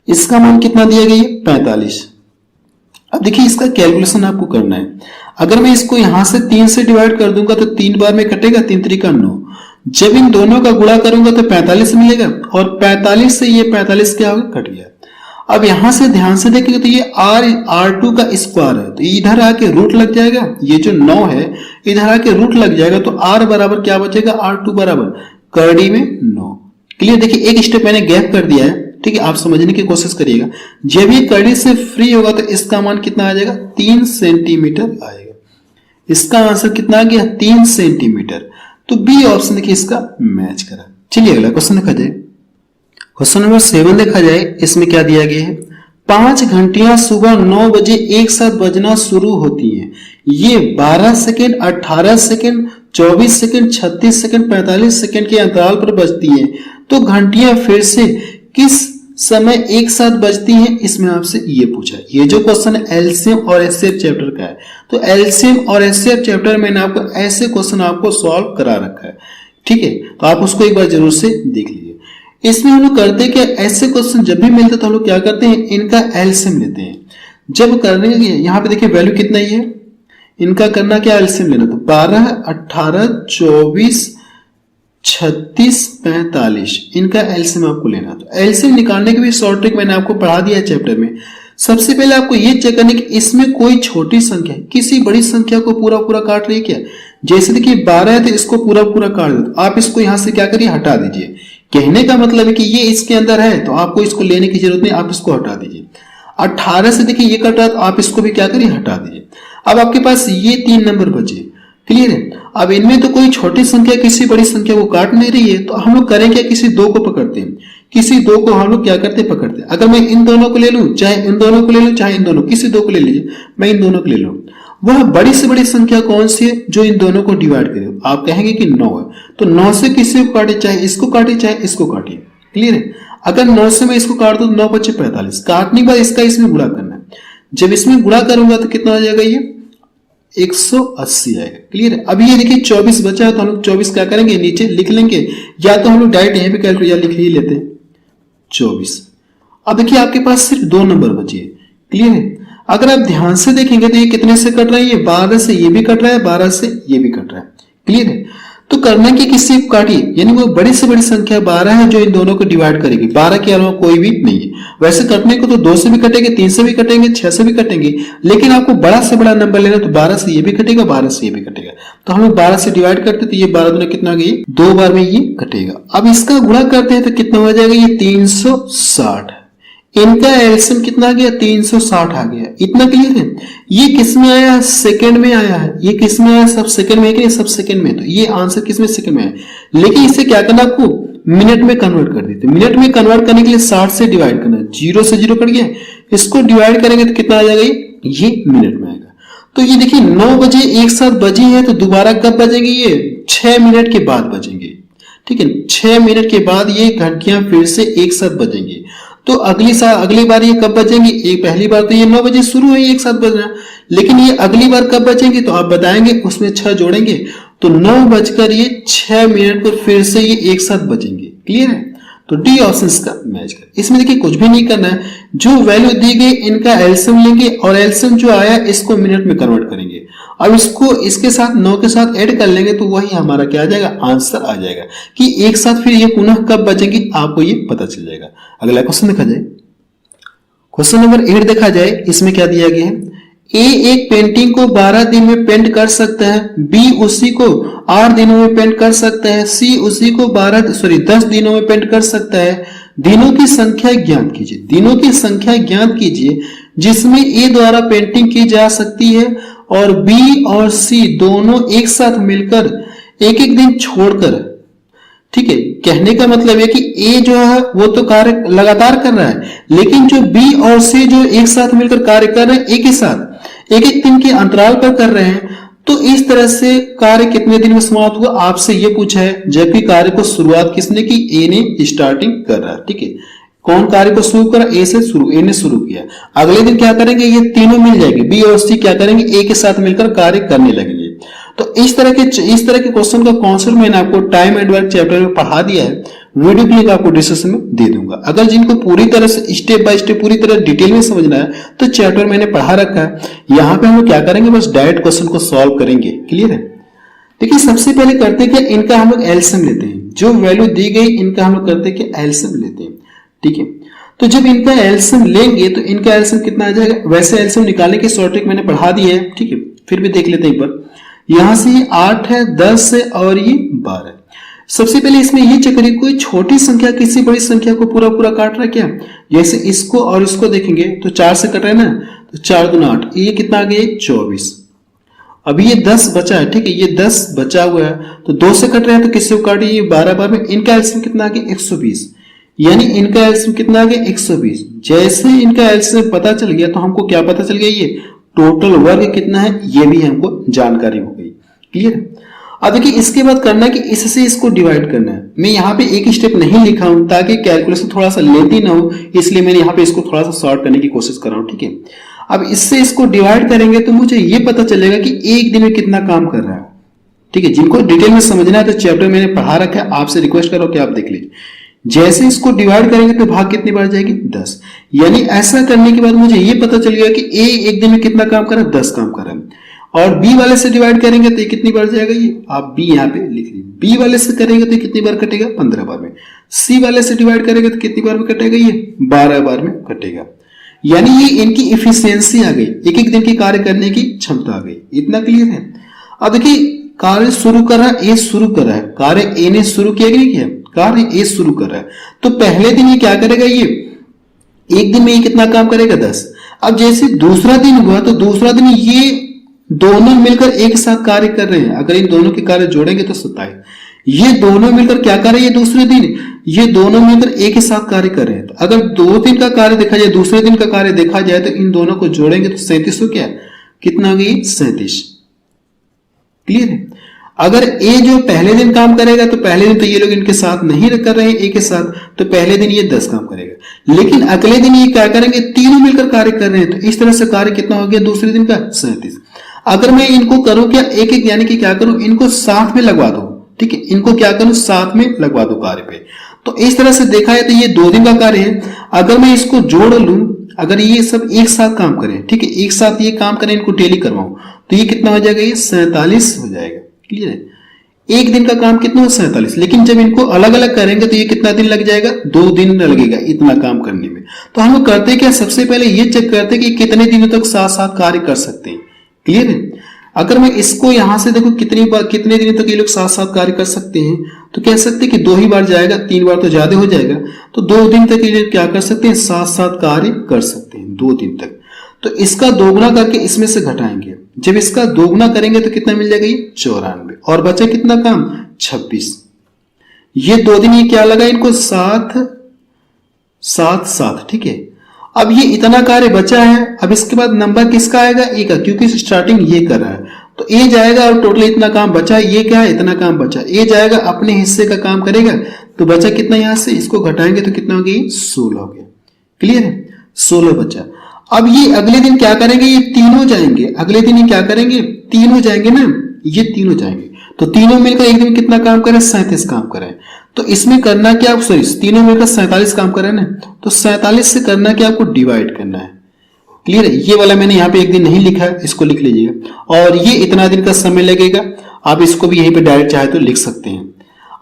इसका मान कितना दिया गया, 45। अब देखिए इसका कैलकुलेशन आपको करना है। अगर मैं इसको यहां से 3 से डिवाइड कर दूंगा तो 3 बार में कटेगा, 3 त्रिका 9। जब इन दोनों का गुणा करूंगा तो 45 मिलेगा, और 45 से ये 45 क्या होगा, कट गया। अब यहां से ध्यान से देखेंगे तो ये R2 का स्क्वायर है, तो इधर आके रूट लग जाएगा। ये जो 9 है इधर आके रूट लग जाएगा, तो R बराबर क्या बचेगा, R2 बराबर करड़ी में 9। क्लियर। देखिए एक स्टेप मैंने गैप कर दिया है। ठीक है, आप समझने की कोशिश करिएगा। जब ये कड़ी से फ्री होगा तो इसका मान कितना आ जाएगा, 3 सेंटीमीटर आएगा। इसका आंसर कितना आ गया, 3 सेंटीमीटर। तो बी ऑप्शन देखिए इसका मैच करा। चलिए अगला क्वेश्चन देखा जाए। क्वेश्चन नंबर 7 देखा जाए। इसमें क्या दिया गया है, 5 घंटियां सुबह 9 बजे एक साथ बजना शुरू होती हैं। ये 12 second, 18 second, 24 second, 36 second, 45 second के अंतराल पर बजती हैं। तो घंटियां फिर से किस समय एक साथ बजती हैं, इसमें आपसे ये पूछा है। ये जो क्वेश्चन है एलसीएम और एचसीएफ चैप्टर का है। तो एलसीएम और एचसीएफ चैप्टर में मैंने आपको ऐसे क्वेश्चन आपको सॉल्व करा रखा है। ठीक है, तो आप उसको एक बार जरूर से देख लीजिए। इसमें हम लोग करते क्या, ऐसे क्वेश्चन जब भी मिलते तो हम लोग क्या करते हैं, इनका एलसीएम लेते हैं। जब करने यहाँ पे देखिए वैल्यू कितना ही है, इनका करना क्या, एलसीएम लेना। तो 12, 18, 24, 36, 45 इनका एलसीएम आपको लेना। तो एलसीएम निकालने की भी शॉर्ट ट्रिक मैंने आपको पढ़ा दिया है चैप्टर में। सबसे पहले आपको ये चेक करने की इसमें कोई छोटी संख्या किसी बड़ी संख्या को पूरा पूरा काट रही है क्या। जैसे देखिए 12 है तो इसको पूरा पूरा काट दो, आप इसको यहां से क्या करिए, हटा दीजिए। कहने का मतलब है कि ये इसके अंदर है तो आपको इसको लेने की जरूरत नहीं, आप इसको हटा दीजिए। 18 से देखिए ये कट रहा है तो आप इसको भी क्या करिए, हटा दीजिए। अब आपके पास ये 3 नंबर बचे, क्लियर है। अब इनमें तो कोई छोटी संख्या किसी बड़ी संख्या को काट नहीं रही है, तो हम लोग करें क्या, किसी दो को पकड़ते हैं। किसी दो को हम लोग क्या करते हैं, पकड़ते हैं। अगर मैं इन दोनों को ले लूं, चाहे इन दोनों को ले लूं, चाहे इन दोनों, किसी दो को ले लीजिए, मैं इन दोनों को ले लूं, वह बड़ी से बड़ी संख्या कौन सी है जो इन दोनों को डिवाइड करे। आप कहेंगे कि 9 है, तो 9 से किसी को काटे, चाहे इसको काटे चाहे इसको काटे, क्लियर है। अगर 9 से मैं इसको काट दूं तो 9 बचे 45, काटने के बाद इसका इसमें गुणा करना है। जब इसमें गुणा करूंगा तो कितना आ जाएगा, ये 180 आएगा, क्लियर है। अब ये देखिए 24 बचा है तो हम लोग 24 क्या करेंगे, नीचे लिख लेंगे, या तो हम लोग डायरेक्ट यहीं पे कैलकुलेटर लिख ही लेते हैं 24। अब देखिए आपके पास सिर्फ 2 नंबर बचे, क्लियर है। अगर आप ध्यान से देखेंगे तो ये कितने से कट रहा है, ये 12 से ये भी कट रहा है, 12 से ये भी कट रहा है, क्लियर है। तो करना कि किसी को काटिए, यानी वो बड़ी से बड़ी संख्या 12 है जो इन दोनों को डिवाइड करेगी। 12 के अलावा कोई भी नहीं है। वैसे कटने को तो 2 से भी कटेंगे, 3 से भी कटेंगे, 6 से भी कटेंगे, लेकिन आपको बड़ा से बड़ा नंबर लेना, तो 12 से ये भी कटेगा, 12 से ये भी कटेगा। तो हम लोग 12 से डिवाइड करते तो ये 12 दूना कितना आ गया, 2 बार में ये कटेगा। अब इसका गुणा करते हैं तो कितना हो जाएगा, ये 360। इनका एलसीएम कितना आ गया, 360 आ गया। इतना क्लियर है। ये किस में आया, सेकंड में आया है। ये किस में आया, सब सेकंड में है कि सब सेकंड में। तो ये आंसर किस में, सेकंड में है। लेकिन इसे क्या करना, आपको मिनट में कन्वर्ट कर देते। मिनट में कन्वर्ट करने के लिए 60 से डिवाइड करना है। 0 से 0 कट गया, इसको डिवाइड करेंगे तो कितना आ जाएगा, ये मिनट में आएगा। तो ये देखिए 9 बजे एक साथ बजे हैं, तो दोबारा कब बजेंगे, ये 6 मिनट के बाद बजेंगे, ठीक है। 6 मिनट के बाद ये घंटियां फिर से एक साथ बजेंगे। तो अगली बार ये कब बजेंगी, एक पहली बार तो ये 9 बजे शुरू है एक साथ बजना, लेकिन ये अगली बार कब बजेंगे तो आप बताएंगे, उसमें 6 जोड़ेंगे तो 9 बजकर ये 6 मिनट पर फिर से ये एक साथ बजेंगे, क्लियर है। तो डी ऑप्शन का मैच कर। इसमें देखिए कुछ भी नहीं करना है, जो वैल्यू दी गई इनका एलसीएम लेंगे और एलसीएम जो आया इसको मिनट में कन्वर्ट करेंगे। अब इसको इसके साथ 9 के साथ ऐड कर लेंगे तो वही हमारा क्या आ जाएगा, आंसर आ जाएगा कि एक साथ फिर ये पुनः कब बचेंगी आपको ये पता चल जाएगा। अगला क्वेश्चन देखा जाए, क्वेश्चन नंबर 8 देखा जाए। इसमें क्या दिया गया है, ए एक पेंटिंग को 12 दिन में पेंट कर सकता है, बी उसी को 8 दिनों में पेंट कर सकता है, सी उसी को 10 दिनों में पेंट कर सकता है। दिनों की संख्या ज्ञात कीजिए। दिनों की संख्या ज्ञात कीजिए जिसमें ए द्वारा पेंटिंग की जा सकती है और बी और सी दोनों एक साथ मिलकर एक एक दिन छोड़कर, ठीक है। कहने का मतलब है कि ए जो है वो तो कार्य लगातार कर रहा है, लेकिन जो बी और सी जो एक साथ मिलकर कार्य कर रहे हैं, एक ही साथ एक एक दिन के अंतराल पर कर रहे हैं। तो इस तरह से कार्य कितने दिन में समाप्त हुआ, आपसे ये पूछा है, जबकि कार्य को शुरुआत किसने की, ए ने स्टार्टिंग कर रहा है, ठीक है। कौन कार्य को शुरू करा, ए से शुरू, ए ने शुरू किया। अगले दिन क्या करेंगे, ये तीनों मिल जाएंगे, बी और सी क्या करेंगे, ए के साथ मिलकर कार्य करने लगेंगे। तो इस तरह के क्वेश्चन का कॉन्सेप्ट मैंने आपको टाइम एंड वर्क चैप्टर में पढ़ा दिया है। वीडियो की लिंक आपको डिस्क्रिप्शन में दे दूंगा। अगर जिनको पूरी तरह से स्टेप बाय स्टेप पूरी तरह डिटेल में समझना है तो चैप्टर मैंने पढ़ा रखा है। यहाँ पे हम लोग क्या करेंगे, बस डायरेक्ट क्वेश्चन को सॉल्व करेंगे, क्लियर है। देखिए सबसे पहले करते हैं कि इनका हम लोग एलसीएम लेते हैं। जो वैल्यू दी गई इनका हम लोग करते हैं कि एलसीएम लेते हैं, ठीक है। तो जब इनका एलसीएम लेंगे तो इनका एलसीएम कितना आ जाएगा। वैसे एलसीएम निकालने की शॉर्ट ट्रिक मैंने पढ़ा दी है, ठीक है, फिर भी देख लेते हैं एक बार। यहां से ये 8 है, 10 है और ये 12 है। सबसे पहले इसमें ये चेक करिए, कोई छोटी संख्या किसी बड़ी संख्या को पूरा पूरा काट रहा है क्या। जैसे इसको और इसको देखेंगे तो 4 से कट रहा है ना, तो 4 दूना 8, ये कितना आ गया, 24। अभी ये 10 बचा है, ठीक है, ये 10 बचा हुआ है, तो 2 से कट रहा है तो किससे काटिए, ये 12 बार में। इनका एलसीएम कितना आ गया, 120, यानी इनका एलसीएम कितना आ गया, 120। जैसे इनका एलसीएम पता चल गया तो हमको क्या पता चल गया, ये टोटल वर्ग कितना है ये भी हमको जानकारी हो गई, क्लियर। अब देखिए इसके बाद करना है कि इससे इसको डिवाइड करना है। मैं यहाँ पे एक स्टेप नहीं लिखा हूं ताकि कैलकुलेशन थोड़ा सा लेंथी ना हो, इसलिए मैंने यहाँ पे इसको थोड़ा सा शॉर्ट करने की कोशिश कर रहा हूं, ठीक है। अब इससे इसको डिवाइड करेंगे तो मुझे ये पता चलेगा कि एक दिन में कितना काम कर रहा है, ठीक है। जिनको डिटेल में समझना है तो चैप्टर मैंने पढ़ा रखा है, आपसे रिक्वेस्ट करो कि आप देख लीजिए। जैसे इसको डिवाइड करेंगे तो भाग कितनी बार जाएगी 10। यानी ऐसा करने के बाद मुझे ये पता चल गया कि ए एक दिन में कितना काम कर रहा है 10 काम कर रहा है। और बी वाले से डिवाइड करेंगे तो ये कितनी बार जाएगा, ये आप बी यहाँ पे लिख लीजिए। बी वाले से करेंगे तो कितनी बार कटेगा 15 बार में। सी वाले से डिवाइड करेंगे तो कितनी बार में कटेगा, ये 12 बार में कटेगा। यानी ये इनकी इफिशियंसी आ गई, एक एक दिन की कार्य करने की क्षमता आ गई। इतना क्लियर है। अब देखिए कार्य शुरू कर रहा है, ए शुरू कर रहा है, कार्य ए ने शुरू किया कि नहीं किया, कार्य ए शुरू कर रहा है। तो पहले दिन ये क्या करेगा, ये एक दिन में ये कितना काम करेगा 10। अब जैसे दूसरा दिन हुआ तो दूसरा दिन ये दोनों मिलकर एक साथ कार्य कर रहे हैं। अगर इन दोनों के कार्य जोड़ेंगे तो 27। ये दोनों मिलकर क्या कर रहे हैं, ये दूसरे दिन ये दोनों मिलकर एक ही साथ कार्य कर रहे हैं। तो अगर 2 दिन का कार्य देखा जाए, दूसरे दिन का कार्य देखा जाए तो इन दोनों को जोड़ेंगे तो 37 हो क्या, कितना हो गई 37। क्लियर है। अगर ए जो पहले दिन काम करेगा तो पहले दिन तो ये लोग इनके साथ नहीं कर रहे हैं ए के साथ, तो पहले दिन ये 10 काम करेगा। लेकिन अगले दिन ये क्या करेंगे, तीनों मिलकर कार्य कर रहे हैं। तो इस तरह से कार्य कितना हो गया दूसरे दिन का 37। अगर मैं इनको करूं क्या, एक एक यानी कि क्या करूं, इनको साथ में लगवा दो। ठीक है, इनको क्या करूं साथ में लगवा दो कार्य पे। तो इस तरह से देखा है तो ये 2 दिन का कार्य है। अगर मैं इसको जोड़ लूं, अगर ये सब एक साथ काम करें, ठीक है, एक साथ ये काम करें, इनको डेली करवाऊं तो ये कितना हो जाएगा, ये 47 हो जाएगा। क्लियर है। एक दिन का काम कितना हो 47। लेकिन जब इनको अलग अलग करेंगे तो ये कितना दिन लग जाएगा, 2 दिन लगेगा इतना काम करने में। तो हम लोग करते क्या, सबसे पहले ये चेक करते कि कितने दिनों तक साथ साथ कार्य कर सकते हैं। क्लियर है। अगर मैं इसको यहां से देखो कितने दिन तक ये लोग साथ साथ कार्य कर सकते हैं, तो कह सकते हैं कि 2 ही बार जाएगा, 3 बार तो ज्यादा हो जाएगा। तो 2 दिन तक ये लोग क्या कर सकते हैं, साथ साथ कार्य कर सकते हैं 2 दिन तक। तो इसका दोगुना करके इसमें से घटाएंगे। जब इसका दोगुना करेंगे तो कितना मिल जाएगा, ये 94। और बचा कितना काम 26। ये 2 दिन ये क्या लगा इनको, 7 7 7। ठीक है। अब ये इतना कार्य बचा है। अब इसके बाद नंबर किसका आएगा, ए का, क्योंकि स्टार्टिंग ये कर रहा है। तो ए जाएगा और टोटल इतना काम बचा, ये क्या है इतना काम बचा, ए जाएगा अपने हिस्से का काम करेगा। तो बचा कितना, यहां से इसको घटाएंगे तो कितना हो गया, 16 हो गया। क्लियर है, 16 बचा। अब ये अगले दिन क्या करेंगे, ये तीनों जाएंगे। अगले दिन ये क्या करेंगे, तीनों जाएंगे ना, ये तीनों जाएंगे। तो तीनों मिलकर एक दिन कितना काम करें, 37 काम करें। तो इसमें करना क्या, सॉरी तीनों मिलकर 47 काम करें ना, तो 47 से करना क्या, आपको डिवाइड करना है। क्लियर है। ये वाला मैंने यहाँ पे एक दिन नहीं लिखा है, इसको लिख लीजिएगा। और ये इतना दिन का समय लगेगा, आप इसको भी यहीं पे डायरेक्ट चाहे तो लिख सकते हैं।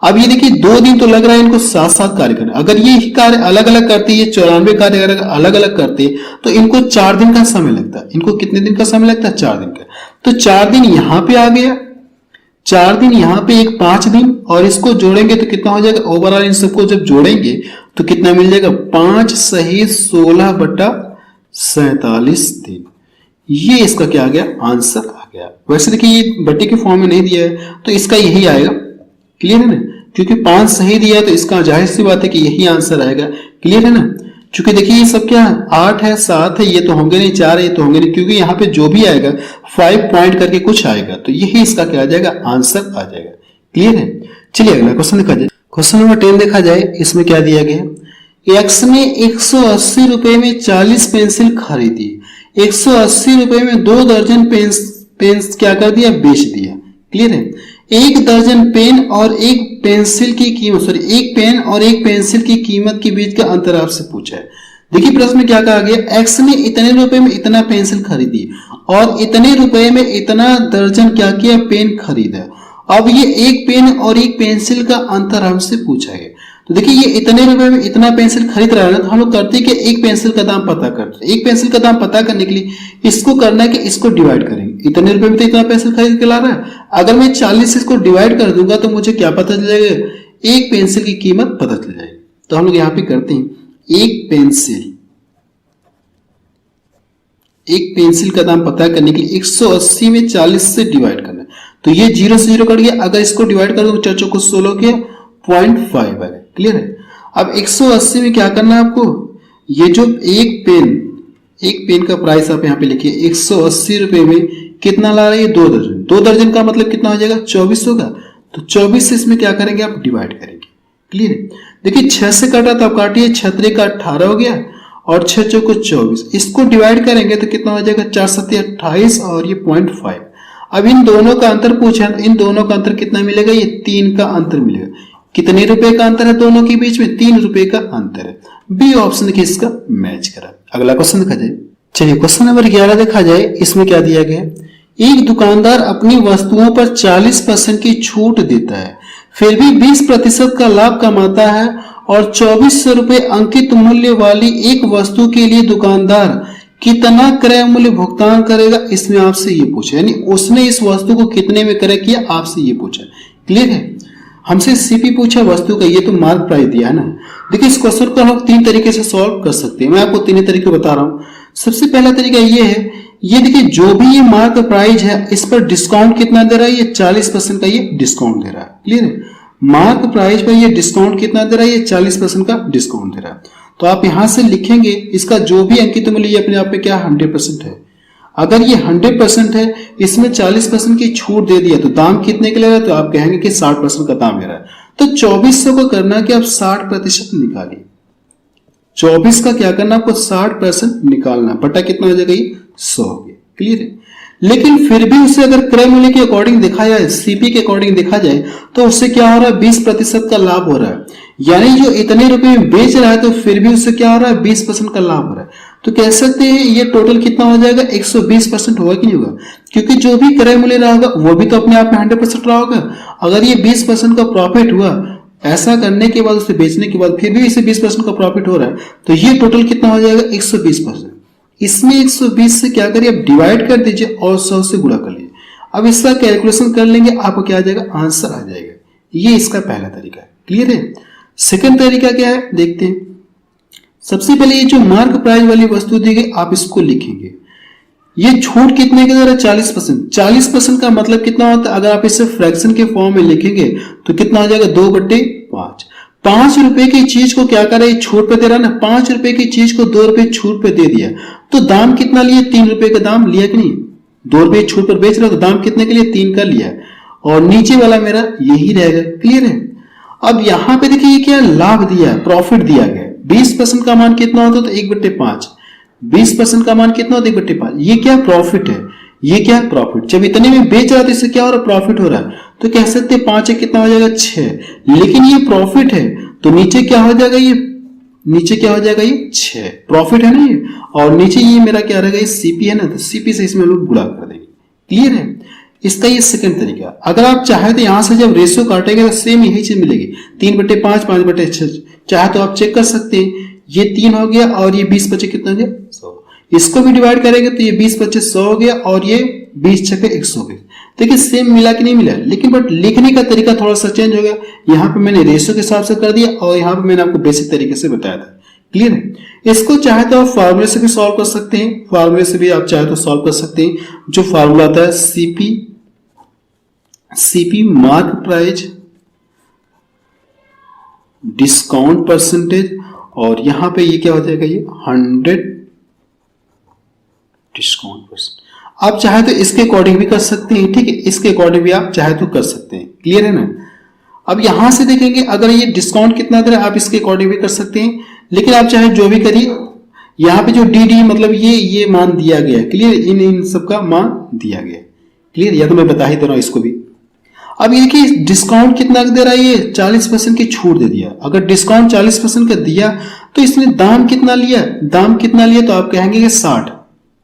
अब ये देखिए 2 दिन तो लग रहा है इनको साथ साथ कार्य करना। अगर ये ही कार्य अलग अलग करते, ये 94 कार्य अगर अलग अलग करते तो इनको 4 दिन का समय लगता है। इनको कितने दिन का समय लगता है, 4 दिन का। तो 4 दिन यहां पे आ गया, 4 दिन यहां पे, एक 5 दिन, और इसको जोड़ेंगे तो कितना हो जाएगा, ओवरऑल इन सबको जब जोड़ेंगे तो कितना मिल जाएगा, 5 सहित 16 बटा 47 दिन। ये इसका क्या आ गया, आंसर आ गया। वैसे देखिए ये बट्टे के फॉर्म में नहीं दिया है तो इसका यही आएगा। क्लियर है ना, क्योंकि 5 सही दिया तो इसका जाहिर सी बात है कि यही आंसर आएगा। क्लियर है ना। क्योंकि देखिए ये सब क्या 8 है, 7 है, ये तो होंगे नहीं, 4 है, ये तो होंगे नहीं, क्योंकि यहाँ पे जो भी आएगा 5 पॉइंट करके कुछ आएगा, तो यही इसका क्या आ जाएगा, आंसर आ जाएगा। क्लियर है। चलिए अगला क्वेश्चन देखा जाए। क्वेश्चन नंबर 10 देखा जाए। इसमें क्या दिया गया है, एक्स ने 180 रुपए में 40 पेंसिल खरीदी। 180 रुपए में 2 दर्जन पेन क्या कर दिया, बेच दिया। क्लियर है। 1 दर्जन पेन और एक पेंसिल की कीमत, सॉरी 1 पेन और 1 पेंसिल की कीमत के बीच का अंतर आपसे पूछा है। देखिए प्रश्न में क्या कहा गया, एक्स ने इतने रुपए में इतना पेंसिल खरीदी और इतने रुपए में इतना दर्जन क्या किया, पेन खरीदा। अब ये 1 पेन और 1 पेंसिल का अंतर हमसे पूछा है। तो देखिए ये इतने रुपए में इतना पेंसिल खरीद रहा है ना, तो हम लोग करते हैं कि 1 पेंसिल का दाम पता करते हैं। 1 पेंसिल का दाम पता करने के लिए इसको करना है कि इसको डिवाइड करेंगे। इतने रुपए में तो इतना पेंसिल खरीद के ला रहा है, अगर मैं 40 से इसको डिवाइड कर दूंगा तो मुझे क्या पता चल जाएगा, 1 पेंसिल की कीमत पता चल जाएगी। तो हम लोग यहाँ पे करते हैं 1 पेंसिल का दाम पता करने के लिए 180 में 40 से डिवाइड करना है। तो ये 0 से 0 कट गया, अगर इसको डिवाइड कर दो 4 चौको 16 के 0.5 है। क्लियर है। अब 180 में क्या करना है आपको, ये जो 1 पेन का प्राइस आप यहाँ पे लिखिए, 180 रुपए में कितना ला रहे हैं, 2 दर्जन। 2 दर्जन का मतलब कितना हो जाएगा, 24 होगा। तो 24 से इसमें क्या करेंगे, आप डिवाइड करेंगे। क्लियर है। देखिए 6 से काटा तो आप काटिए, 6 का 18 हो गया और 6 चौको 24। इसको डिवाइड करेंगे तो कितना हो जाएगा, 4 7 28 और ये 0.5। अब इन दोनों का अंतर पूछा है तो इन दोनों का अंतर कितना मिलेगा, ये 3 का अंतर मिलेगा। कितने रुपए का अंतर है दोनों के बीच में? 3 रुपए का अंतर है। बी ऑप्शन देखिए इसका मैच करा। अगला क्वेश्चन देखा जाए। चलिए क्वेश्चन नंबर 11 देखा जाए। इसमें क्या दिया गया है? एक दुकानदार अपनी वस्तुओं पर 40% की छूट देता है, फिर भी 20% का लाभ कमाता है और 2400 रुपए अंकित मूल्य वाली एक वस्तु के लिए दुकानदार कितना क्रय मूल्य भुगतान करेगा? इसमें आपसे ये पूछा, यानी उसने इस वस्तु को कितने में क्रय किया, आपसे ये पूछा। क्लियर है? हमसे सीपी पूछा वस्तु का, ये तो मार्क प्राइस दिया है ना। देखिए इस क्वेश्चन को हम 3 तरीके से सॉल्व कर सकते हैं। मैं आपको 3 तरीके बता रहा हूं। सबसे पहला तरीका ये है, ये देखिए जो भी ये मार्क प्राइस है इस पर डिस्काउंट कितना दे रहा है? ये 40% का ये डिस्काउंट दे रहा है। क्लियर है? मार्क प्राइस पर ये डिस्काउंट कितना दे रहा है? ये 40% का डिस्काउंट दे रहा है। तो आप यहां से लिखेंगे इसका जो भी अंकित मूल्य ये अपने आप में क्या 100% है। अगर ये 100% है, इसमें 40% की छूट दे दिया तो दाम कितने का ले रहा है? तो आप कहेंगे कि 60% का दाम ले रहा है। तो 2400 को करना कि आप 60% निकालिए। 24 का क्या करना आपको? 60% निकालना, बटा कितना हो जाएगा? ये 100 हो गया। क्लियर है? लेकिन फिर भी उसे अगर क्रय मूल्य के अकॉर्डिंग देखा जाए, सीपी के अकॉर्डिंग देखा जाए, तो उससे क्या हो रहा है? 20% का लाभ हो रहा है। यानी जो इतने रुपए में बेच रहा है तो फिर भी उससे क्या हो रहा है? 20% का लाभ हो रहा है। तो कह सकते हैं ये टोटल कितना हो जाएगा? 120% होगा कि नहीं होगा? क्योंकि जो भी क्रय मूल्य रहा होगा वो भी तो अपने आप में 100% रहा होगा। अगर ये 20% का प्रॉफिट हुआ, ऐसा करने के बाद उसे बेचने के बाद फिर भी इसे 20% का प्रॉफिट हो रहा है, तो ये टोटल कितना हो जाएगा? 120%। इसमें 120 से क्या करिए? आप डिवाइड कर दीजिए और 100 से गुणा कर लीजिए। अब इसका कैलकुलेशन कर लेंगे, आपको क्या आ जाएगा? आंसर आ जाएगा। ये इसका पहला तरीका है। क्लियर है? सेकंड तरीका क्या है, देखते हैं। सबसे पहले ये जो मार्क प्राइस वाली वस्तु दी गई, आप इसको लिखेंगे। ये छूट कितने के द्वारा? 40%। 40% का मतलब कितना होता है? अगर आप इसे फ्रैक्शन के फॉर्म में लिखेंगे तो कितना हो जाएगा? 2/5। 5 रुपए की चीज को क्या कर रहा है? छूट पे दे रहा है ना। 5 रुपए की चीज को 2 रुपए छूट पे दे दिया, तो दाम कितना लिए? 3 रुपए का दाम लिया कि नहीं? 2 रुपए छूट पर बेच रहा, तो दाम कितने के लिए? 3 का लिया। और नीचे वाला मेरा यही रहेगा। क्लियर है? अब यहां पे देखिए ये क्या लाभ दिया, प्रॉफिट दिया गया। 20% का मान कितना होता है? तो 1/5। 20% का मान कितना होता है? 1/5। ये क्या प्रॉफिट है? ये क्या प्रॉफिट? जब इतने में बेच रहा है तो इससे क्या हो रहा है? प्रॉफिट हो रहा है। तो कह सकते हैं 5 कितना हो जाएगा? 6। लेकिन ये प्रॉफिट है तो नीचे क्या हो जाएगा? ये नीचे क्या हो जाएगा? ये 6 प्रॉफिट है ना ये। और नीचे ये मेरा क्या रहेगा? ये सीपी है ना, तो सीपी से इसमें लोग गुणा कर देंगे। क्लियर है? इसका ये सेकंड तरीका। अगर आप चाहे तो यहां से जब रेशियो काटेंगे तो सेम यही चीज मिलेगी, 3/5, 5/6। चाहे तो आप चेक कर सकते हैं। ये 3 हो गया और ये 20 बचे कितना हो गया? 100। इसको भी डिवाइड करेंगे तो ये 20 बचे 100 हो गया और ये 20 छके 100 हो गया। देखिए सेम मिला कि नहीं मिला, लेकिन बट लिखने का तरीका थोड़ा सा चेंज हो गया। यहाँ पे मैंने रेशियो के हिसाब से कर दिया और यहाँ पे मैंने आपको बेसिक तरीके से बताया था। क्लियर है? इसको चाहे तो आप फार्मूले से भी सॉल्व कर सकते हैं, फार्मूले से भी आप चाहे तो सॉल्व कर सकते हैं। जो फार्मूला आता है CP mark price discount percentage, और यहां पे ये क्या हो जाएगा? ये 100 डिस्काउंट परसेंट। आप चाहे तो इसके अकॉर्डिंग भी कर सकते हैं। ठीक है? इसके अकॉर्डिंग भी आप चाहे तो कर सकते हैं। क्लियर है ना? अब यहां से देखेंगे अगर ये डिस्काउंट कितना दे रहा है, आप इसके अकॉर्डिंग भी कर सकते हैं। लेकिन आप चाहे जो भी करिए, यहाँ पे जो डी मतलब ये मान दिया गया है। क्लियर? इन सब का मान दिया गया। क्लियर? या तो मैं बता ही दे रहा हूं इसको भी। अब ये कि डिस्काउंट कितना दे रहा है? ये 40% की छूट दे दिया। अगर डिस्काउंट 40% का दिया तो इसने दाम कितना लिया? दाम कितना लिया? तो आप कहेंगे कि 60।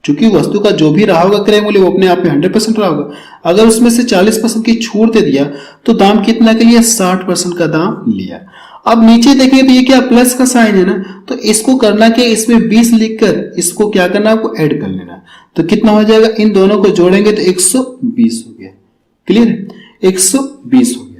चूंकि वस्तु का जो भी रहा होगा क्रय मूल्य वो अपने आप में 100% रहा होगा। अगर उसमें से 40% की छूट दे दिया तो दाम कितना के लिए? 60% का दाम लिया। अब नीचे देखेंगे तो ये क्या प्लस का साइन है ना, तो इसको करना क्या? इसमें 20 लिखकर इसको क्या करना? आपको ऐड कर लेना। तो कितना हो जाएगा? इन दोनों को जोड़ेंगे तो 120 हो गया। क्लियर है? 120 हो गया।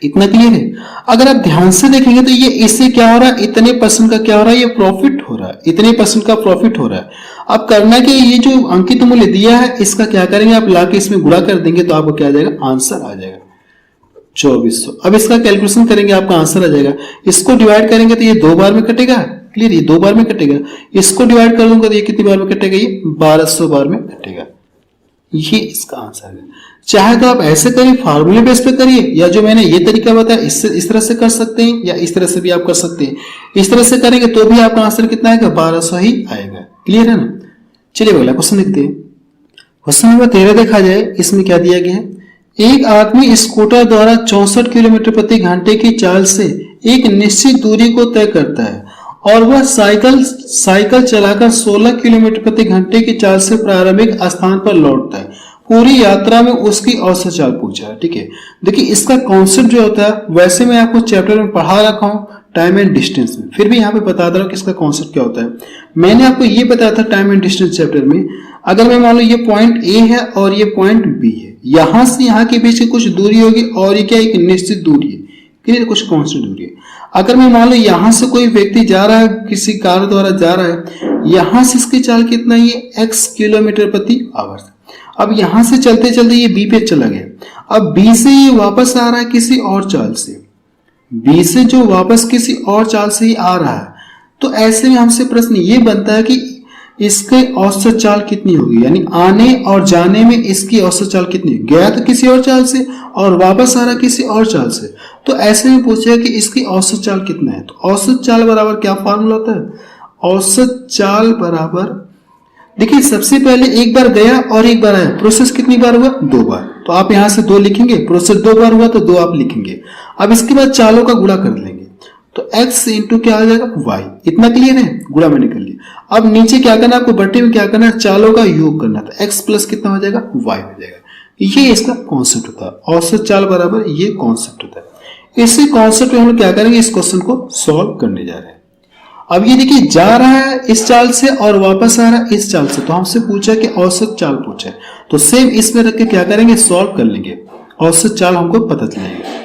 इतना क्लियर है? अगर आप ध्यान से देखेंगे तो ये इससे क्या हो रहा है? इतने परसेंट का क्या हो रहा है? ये प्रॉफिट हो रहा है। इतने परसेंट का प्रॉफिट हो रहा है। अब करना कि ये जो अंकित मूल्य दिया है इसका क्या करेंगे? आप लाके इसमें गुणा कर देंगे तो आपको क्या आ जाएगा? आंसर आ जाएगा 2400। अब इसका कैलकुलेशन करेंगे, आपका आंसर आ जाएगा। इसको डिवाइड करेंगे तो ये 2 बार में कटेगा। क्लियर? ये 2 बार में कटेगा। इसको डिवाइड कर दूंगा तो ये कितनी बार में कटेगा? ये 1200 बार में कटेगा। ये इसका आंसर है। चाहे तो आप ऐसे करिए, फार्मूले बेस पे करिए, या जो मैंने ये तरीका बताया इससे इस तरह से कर सकते हैं, या इस तरह से भी आप कर सकते हैं। इस तरह से करेंगे तो भी आपका आंसर कितना आएगा? 1200 ही आएगा। क्लियर है ना? चलिए अगला क्वेश्चन देखते हैं। क्वेश्चन नंबर 13 देखा जाए। इसमें क्या दिया गया है? एक आदमी स्कूटर द्वारा 64 किलोमीटर प्रति घंटे की चाल से एक निश्चित दूरी को तय करता है और वह साइकिल चलाकर 16 किलोमीटर प्रति घंटे की चाल से प्रारंभिक स्थान पर लौटता है। पूरी यात्रा में उसकी औसत चाल पूछा है। ठीक है, देखिए इसका कॉन्सेप्ट जो होता है वैसे मैं आपको चैप्टर में पढ़ा रखा हूँ टाइम एंड डिस्टेंस में, फिर भी यहाँ पे बता दे रहा हूँ कि इसका कॉन्सेप्ट क्या होता है। मैंने आपको ये बताया था टाइम एंड डिस्टेंस चैप्टर में, अगर मैं मान लो ये पॉइंट ए है और ये पॉइंट बी है, यहां से यहाँ के बीच की कुछ दूरी होगी और ये क्या एक निश्चित दूरी है, क्लियर, कुछ कांस्टेंट दूरी है। अगर मैं मान लो यहां से कोई व्यक्ति जा रहा है, किसी कार द्वारा जा रहा है, यहां से इसकी चाल कितना है, ये x किलोमीटर प्रति आवर। अब यहां से चलते चलते ये बी पे चला गया, अब बी से ये वापस आ रहा है किसी और चाल से, बी से जो वापस किसी और चाल से ही आ रहा है, तो ऐसे में हमसे प्रश्न ये बनता है कि इसके औसत चाल कितनी होगी, यानी आने और जाने में इसकी औसत चाल कितनी है। गया तो किसी और चाल से और वापस आ रहा किसी और चाल से, तो ऐसे में पूछेगा कि इसकी औसत चाल कितना है। तो औसत चाल बराबर क्या फॉर्मूला होता है, औसत चाल बराबर, देखिए सबसे पहले एक बार गया और एक बार आया, प्रोसेस कितनी बार हुआ, 2 बार, तो आप यहां से 2 लिखेंगे, प्रोसेस 2 बार हुआ तो 2 आप लिखेंगे। अब इसके बाद चालों का गुणा कर लेंगे, तो x इंटू क्या आ जाएगा y, इतना क्लियर है, गुणा मैंने कर लिया। अब नीचे क्या करना, आपको बट्टे में क्या करना है, चालों का योग करना, तो x प्लस कितना हो जाएगा, y हो जाएगा। ये इसका कॉन्सेप्ट होता है, औसत चाल बराबर ये कॉन्सेप्ट होता है। इसी कॉन्सेप्ट में हम लोग क्या करेंगे, इस क्वेश्चन को सॉल्व करने जा रहे हैं। अब ये देखिए जा रहा है इस चाल से और वापस आ रहा है इस चाल से, तो हमसे पूछा कि औसत चाल पूछा है, तो सेम इसमें रख के क्या करेंगे, सॉल्व कर लेंगे, औसत चाल हमको पता चलेगा।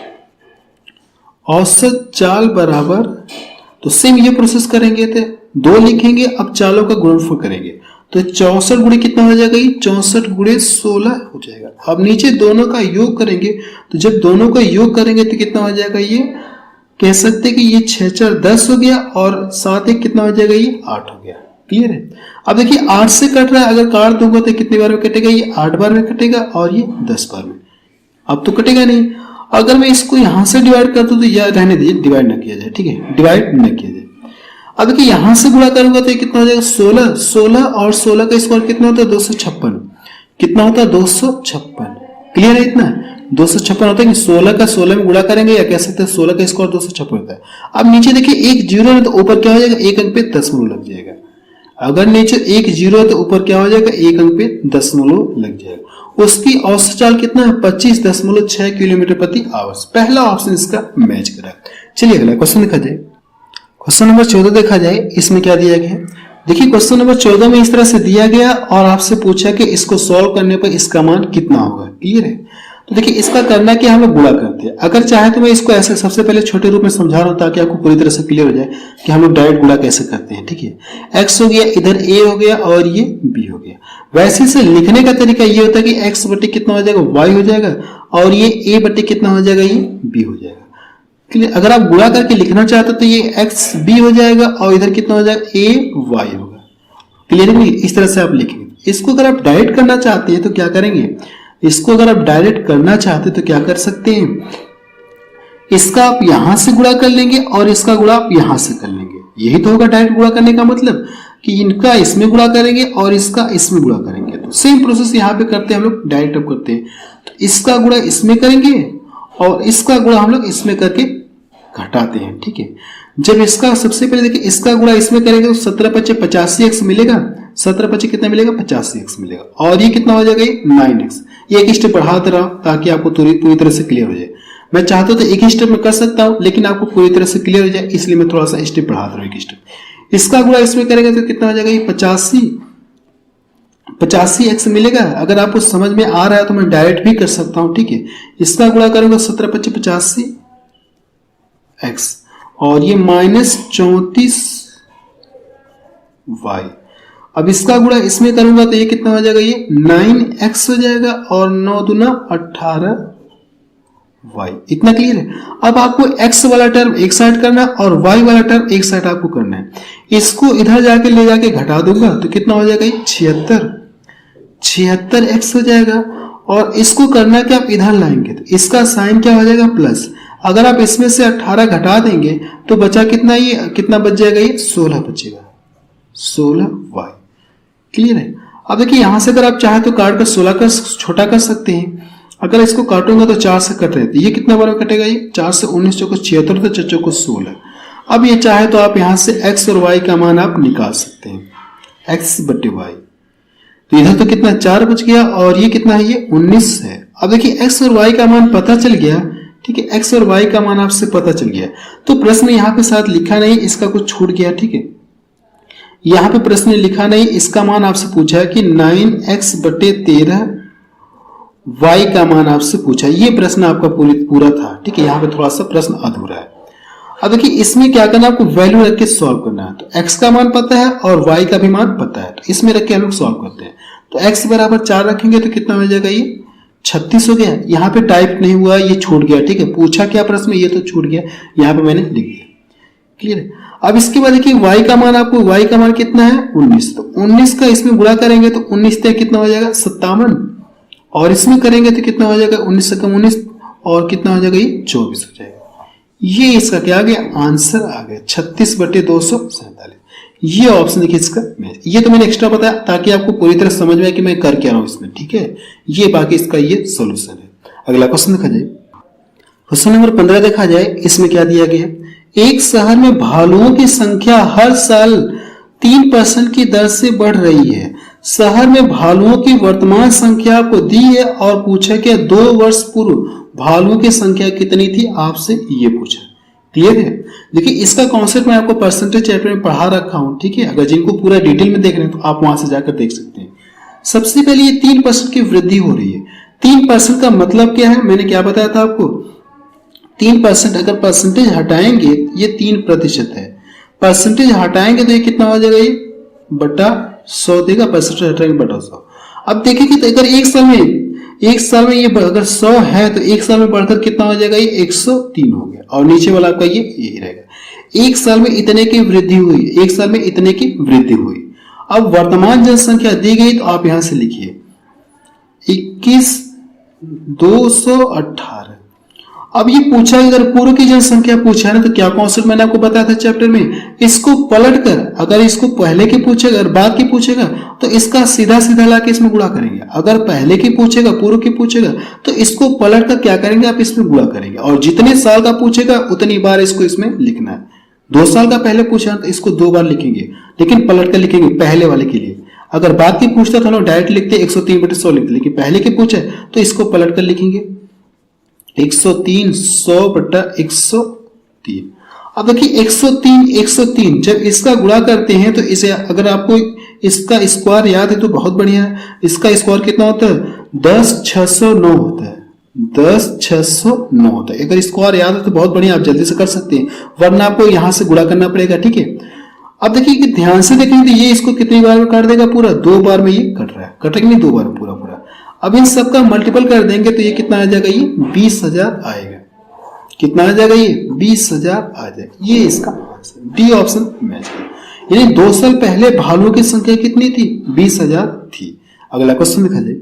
औसत चाल बराबर, तो सेम ये प्रोसेस करेंगे, थे 2 लिखेंगे, अब चालों का गुणनफल करेंगे, तो 64 गुणे कितना हो जाएगा, ये 64 गुणे 16 हो जाएगा। अब नीचे दोनों का योग करेंगे, तो जब दोनों का योग करेंगे तो कितना हो जाएगा, ये कह सकते हैं कि ये 6 4 10 हो गया और 7 1 कितना हो जाएगा, ये 8 हो गया। क्लियर है। अब देखिए 8 से कट रहा है, अगर काट दूंगा तो कितनी बार में कटेगा, ये 8 बार में कटेगा और ये 10 बार में, अब तो कटेगा नहीं। अगर मैं इसको यहां से डिवाइड कर दूं तो यह रहने दीजिए, डिवाइड ना किया जाए, ठीक है, डिवाइड न किया जाए। अब देखिए यहां से गुणा करूंगा तो ये कितना हो जाएगा, 16 16 और 16 का स्क्वायर कितना होता है, 256, कितना होता है, 256। क्लियर है, इतना 256 होता है कि 16 का 16 में गुणा करेंगे, या कह सकते हैं 16 का स्क्वायर 256 होता है। अब नीचे देखिए एक जीरो है तो ऊपर क्या हो जाएगा, एक अंक पे दशमलव लग जाएगा। अगर नीचे एक जीरो है तो ऊपर क्या हो जाएगा, एक अंक पे दशमलव लग जाएगा। उसकी औसत चाल कितना है, 25.6 किलोमीटर प्रति आवर। पहला ऑप्शन इसका मैच करा। चलिए अगला क्वेश्चन देखा जाए। क्वेश्चन नंबर 14 देखा जाए, इसमें क्या दिया गया। देखिए क्वेश्चन नंबर 14 में इस तरह से दिया गया और आपसे पूछा कि इसको सॉल्व करने पर इसका मान कितना होगा। क्लियर है। तो देखिए इसका करना कि हम लोग गुणा करते हैं। अगर चाहे तो मैं इसको ऐसे सबसे पहले छोटे रूप में समझा रहा हूं ताकि आपको पूरी तरह से क्लियर हो जाए कि हम लोग डायरेक्ट गुणा कैसे करते हैं। ठीक है, x हो गया, इधर a हो गया और ये b हो गया। वैसे से लिखने का तरीका ये होता है कि x बटे कितना हो जाएगा, y हो जाएगा और ये a बटे कितना हो जाएगा, ये b हो जाएगा। क्लियर। अगर आप गुणा करके लिखना चाहते हो तो ये x b हो जाएगा और इधर कितना हो जाएगा, a y होगा। क्लियर है। इस तरह से आप लिखेंगे। इसको अगर आप डायरेक्ट करना चाहते हैं तो क्या करेंगे, इसको अगर आप डायरेक्ट करना चाहते तो क्या कर सकते हैं, इसका आप यहां से गुणा कर लेंगे और इसका गुणा आप यहां से कर लेंगे। यही तो होगा डायरेक्ट गुणा करने का मतलब, कि इनका इसमें गुणा करेंगे और इसका इसमें गुणा करेंगे। तो सेम प्रोसेस यहां पे करते हैं हम लोग, डायरेक्ट अब करते हैं। तो इसका गुणा इसमें करेंगे और इसका गुणा हम लोग इसमें करके घटाते हैं। ठीक है। जब इसका सबसे पहले देखिए इसका गुणा इसमें करेंगे तो 17 × 5 = 85x मिलेगा। 17 × 5 कितना मिलेगा, 85x मिलेगा। और ये कितना हो जाएगा, 9x। ये एक स्टेप बढ़ाते रहो ताकि आपको पूरी तरह से क्लियर हो जाए। मैं चाहता हूं तो एक ही स्टेप में कर सकता हूं, लेकिन आपको पूरी तरह से क्लियर हो जाए इसलिए मैं थोड़ा सा स्टेप बढ़ाता रहा हूं, एक स्टेप। इसका गुणा इसमें करेंगे तो कितना हो जाएगा, ये 85x मिलेगा। अगर आपको समझ में आ रहा है तो मैं डायरेक्ट भी कर सकता हूं। ठीक है। इसका गुणा करूंगा 17 × 5 = 85x और ये -34y। अब इसका गुणा इसमें करूंगा तो ये कितना हो जाएगा, ये 9x हो जाएगा और 9 दूना 18y। इतना क्लियर है। अब आपको x वाला टर्म एक साइड करना और y वाला टर्म एक साइड आपको करना है। इसको इधर जाके ले जाके घटा दूंगा तो कितना हो जाएगा, ये 76x हो जाएगा। और इसको करना कि आप इधर लाएंगे तो इसका साइन क्या हो जाएगा, प्लस। अगर आप इसमें से 18 घटा देंगे तो बचा कितना, ये कितना बच जाएगा, ये 16 बचेगा, 16y। क्लियर है। अब देखिए यहां से अगर आप चाहे तो काट कर 16 का छोटा कर सकते हैं। अगर इसको काटूंगा तो 4 से कट रहे थे, ये कितना बार में कटेगा, ये 4 से 19 चौको 76, तो 4 चौको 16। अब ये चाहे तो आप यहां से x और y का मान आप निकाल सकते हैं, x बटे y। तो इधर तो कितना 4 बच गया और ये कितना है, ये 19 है। अब देखिए x और y का मान पता चल गया, ठीक है, x और y का मान आपसे पता चल गया। तो प्रश्न यहाँ पे साथ लिखा नहीं, इसका कुछ छूट गया, ठीक है। यहाँ पे प्रश्न लिखा नहीं, इसका मान आपसे पूछा है कि 9x बटे 13 y का मान आपसे पूछा। ये प्रश्न आपका पूरा था, ठीक है। यहाँ पे थोड़ा सा प्रश्न अधूरा है। अब देखिए इसमें क्या करना, आपको वैल्यू रख के सॉल्व करना है। तो x का मान पता है और y का भी मान पता है, तो इसमें रख के हम लोग सॉल्व करते हैं। तो x बराबर 4 रखेंगे तो कितना हो जाएगा, ये 36 हो गया। यहाँ पे टाइप नहीं हुआ, ये छूट गया, ठीक है। पूछा क्या प्रश्न में, ये तो छूट गया, यहाँ पे मैंने लिख दिया, क्लियर है। अब इसके बाद देखिए y का मान, आपको y का मान कितना है 19, तो 19 का इसमें गुणा करेंगे तो 19 तक कितना हो जाएगा 57, और इसमें करेंगे तो कितना हो जाएगा 19 से कम 19, और कितना हो जाएगा ये 24 हो जाएगा। ये इसका क्या आ गया, आंसर आ गया 36 बटे 247। ये ऑप्शन देखिए इसका मैच। ये तो मैंने एक्स्ट्रा बताया ताकि आपको पूरी तरह समझ में आए कि मैं कर क्या रहा हूं इसमें, ठीक है। ये बाकी इसका ये सॉल्यूशन है। अगला क्वेश्चन देखा जाए, क्वेश्चन नंबर 15 देखा जाए। इसमें क्या दिया गया है, एक शहर में भालुओं की संख्या हर साल 3% की दर से बढ़ रही है। शहर में भालुओं की वर्तमान संख्या को दी है और पूछा कि 2 वर्ष पूर्व भालुओं की संख्या कितनी थी, आपसे ये पूछा। क्लियर है। देखिए इसका कॉन्सेप्ट मैं आपको परसेंटेज चैप्टर में पढ़ा रखा हूं, ठीक है। अगर जिनको पूरा डिटेल में देख रहे हैं तो आप वहां से जाकर देख सकते हैं। सबसे पहले ये 3% की वृद्धि हो रही है। 3% का मतलब क्या है, मैंने क्या बताया था आपको, 3% अगर परसेंटेज हटाएंगे ये 3% है, परसेंटेज हटाएंगे तो ये कितना हो जाएगा, ये बटा 100 देगा, परसेंटेज हटाएंगे बटा 100। अब देखिए कि अगर एक साल में ये अगर 100 है तो एक साल में बढ़कर कितना हो जाएगा, ये 103 हो गया, और नीचे वाला आपका ये यही रहेगा। एक साल में इतने की वृद्धि हुई, एक साल में इतने की वृद्धि हुई। अब वर्तमान जनसंख्या दी गई तो आप यहां से लिखिए 21,218। अब ये पूछा अगर पूर्व की जनसंख्या पूछा है ना, तो क्या कॉन्सेप्ट मैंने आपको बताया था चैप्टर में, इसको पलटकर अगर इसको पहले की पूछेगा और बाद की पूछेगा तो इसका सीधा सीधा लाके इसमें गुणा करेंगे। अगर पहले की पूछेगा पूर्व की पूछेगा तो इसको पलट कर क्या करेंगे, आप इसमें गुणा करेंगे, और जितने साल का पूछेगा उतनी बार इसको इसमें लिखना है। 2 साल का पहले पूछा तो इसको 2 बार लिखेंगे, लेकिन पलट कर लिखेंगे पहले वाले के लिए। अगर बाद की पूछता तो हम डायरेक्ट लिखते 103/100 लिखते, लेकिन पहले की पूछे तो इसको पलट कर लिखेंगे 103 100/103। अब देखिए 103 जब इसका गुणा करते हैं तो इसे अगर आपको इसका स्क्वायर याद है तो बहुत बढ़िया है। इसका स्क्वायर कितना होता है 10,609 होता है, 10,609 होता है। अगर स्क्वायर याद है तो बहुत बढ़िया, आप जल्दी से कर सकते हैं, वरना आपको यहां से गुणा करना पड़ेगा, ठीक है। अब देखिए कि ध्यान से देखेंगे तो ये इसको कितनी बार में काट देगा, पूरा 2 बार में ये कट रहा है, कटेगा नहीं 2 बार में पूरा। अब इन सबका मल्टीपल कर देंगे तो ये कितना आ जाएगा, ये 20,000 आएगा। कितना आ जाएगा, ये 20,000 आ जाएगा। ये इसका आंसर डी ऑप्शन मैच है। यानी 2 साल पहले भालुओं की संख्या कितनी थी, 20,000 थी। अगला क्वेश्चन देखा जाए,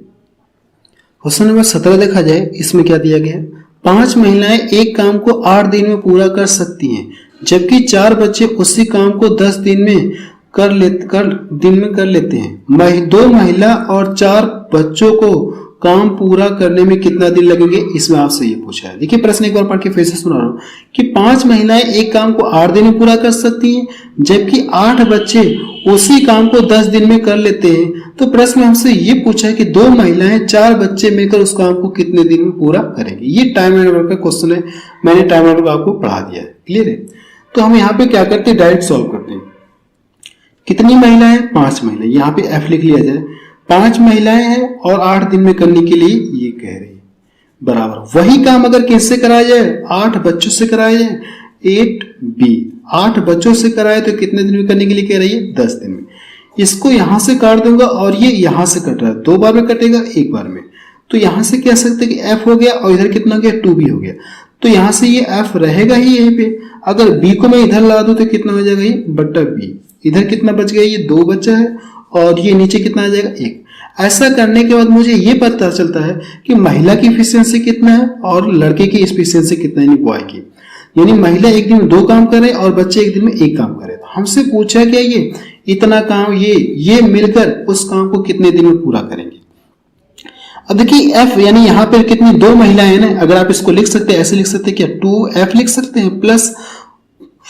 क्वेश्चन नंबर 17 देखा जाए। इसमें क्या दिया गया है, 5 महिलाएं एक काम को 8 दिन में पूरा कर सकती हैं, जबकि 4 बच्चे उसी काम को 10 दिन में कर लेते हैं। 2 महिला और 4 बच्चों को काम पूरा करने में कितना दिन लगेंगे, इसमें आपसे ये पूछा है। देखिए प्रश्न एक बार पढ़ के फिर से सुना रहा हूं कि 5 महिलाएं एक काम को 8 दिन में पूरा कर सकती हैं, जबकि 8 बच्चे उसी काम को 10 दिन में कर लेते हैं। तो प्रश्न में हमसे ये पूछा है कि 2 महिलाएं 4 बच्चे मिलकर उस काम को कितने दिन में पूरा करेंगे। ये टाइम मैनेजमेंट का क्वेश्चन है, मैंने टाइम मैनेजमेंट आपको पढ़ा दिया है, क्लियर है। तो हम यहाँ पे क्या करते हैं, डायरेक्ट सॉल्व करते हैं। कितनी महिलाएं, 5 महिलाएं, यहाँ पे एफ लिख लिया जाए। 5 महिलाएं हैं और 8 दिन में करने के लिए ये कह रही है, बराबर वही काम अगर किससे कराया जाए, 8 बच्चों से कराया जाए, 8b 8 बच्चों से कराए तो कितने दिन में करने के लिए कह रही है, 10 दिन में। इसको यहां से काट दूंगा और ये यहां से कट रहा है, 2 बार में कटेगा, 1 बार में। तो यहां से कह सकते कि f हो गया और इधर कितना हो गया, 2b हो गया। तो यहां से ये f रहेगा ही यहीं पे। अगर b को मैं इधर ला दूं तो कितना हो जाएगा, ये बट्टा b। इधर कितना बच गया, ये 2 बचा है, और ये नीचे कितना आ जाएगा, 1। ऐसा करने के बाद मुझे ये पता चलता है कि महिला की एफिशिएंसी कितना है और लड़के की एफिशिएंसी कितना है, यानी बॉय की। यानी महिला एक दिन में 2 काम करे और बच्चे एक दिन में 1 काम करे। तो हमसे पूछा क्या, ये इतना काम ये मिलकर उस काम को कितने दिन में पूरा करेंगे। अब देखिए एफ यानी यहाँ पे कितनी दो महिलाएं हैं ना, अगर आप इसको लिख सकते हैं ऐसे लिख सकते हैं क्या 2f लिख सकते हैं प्लस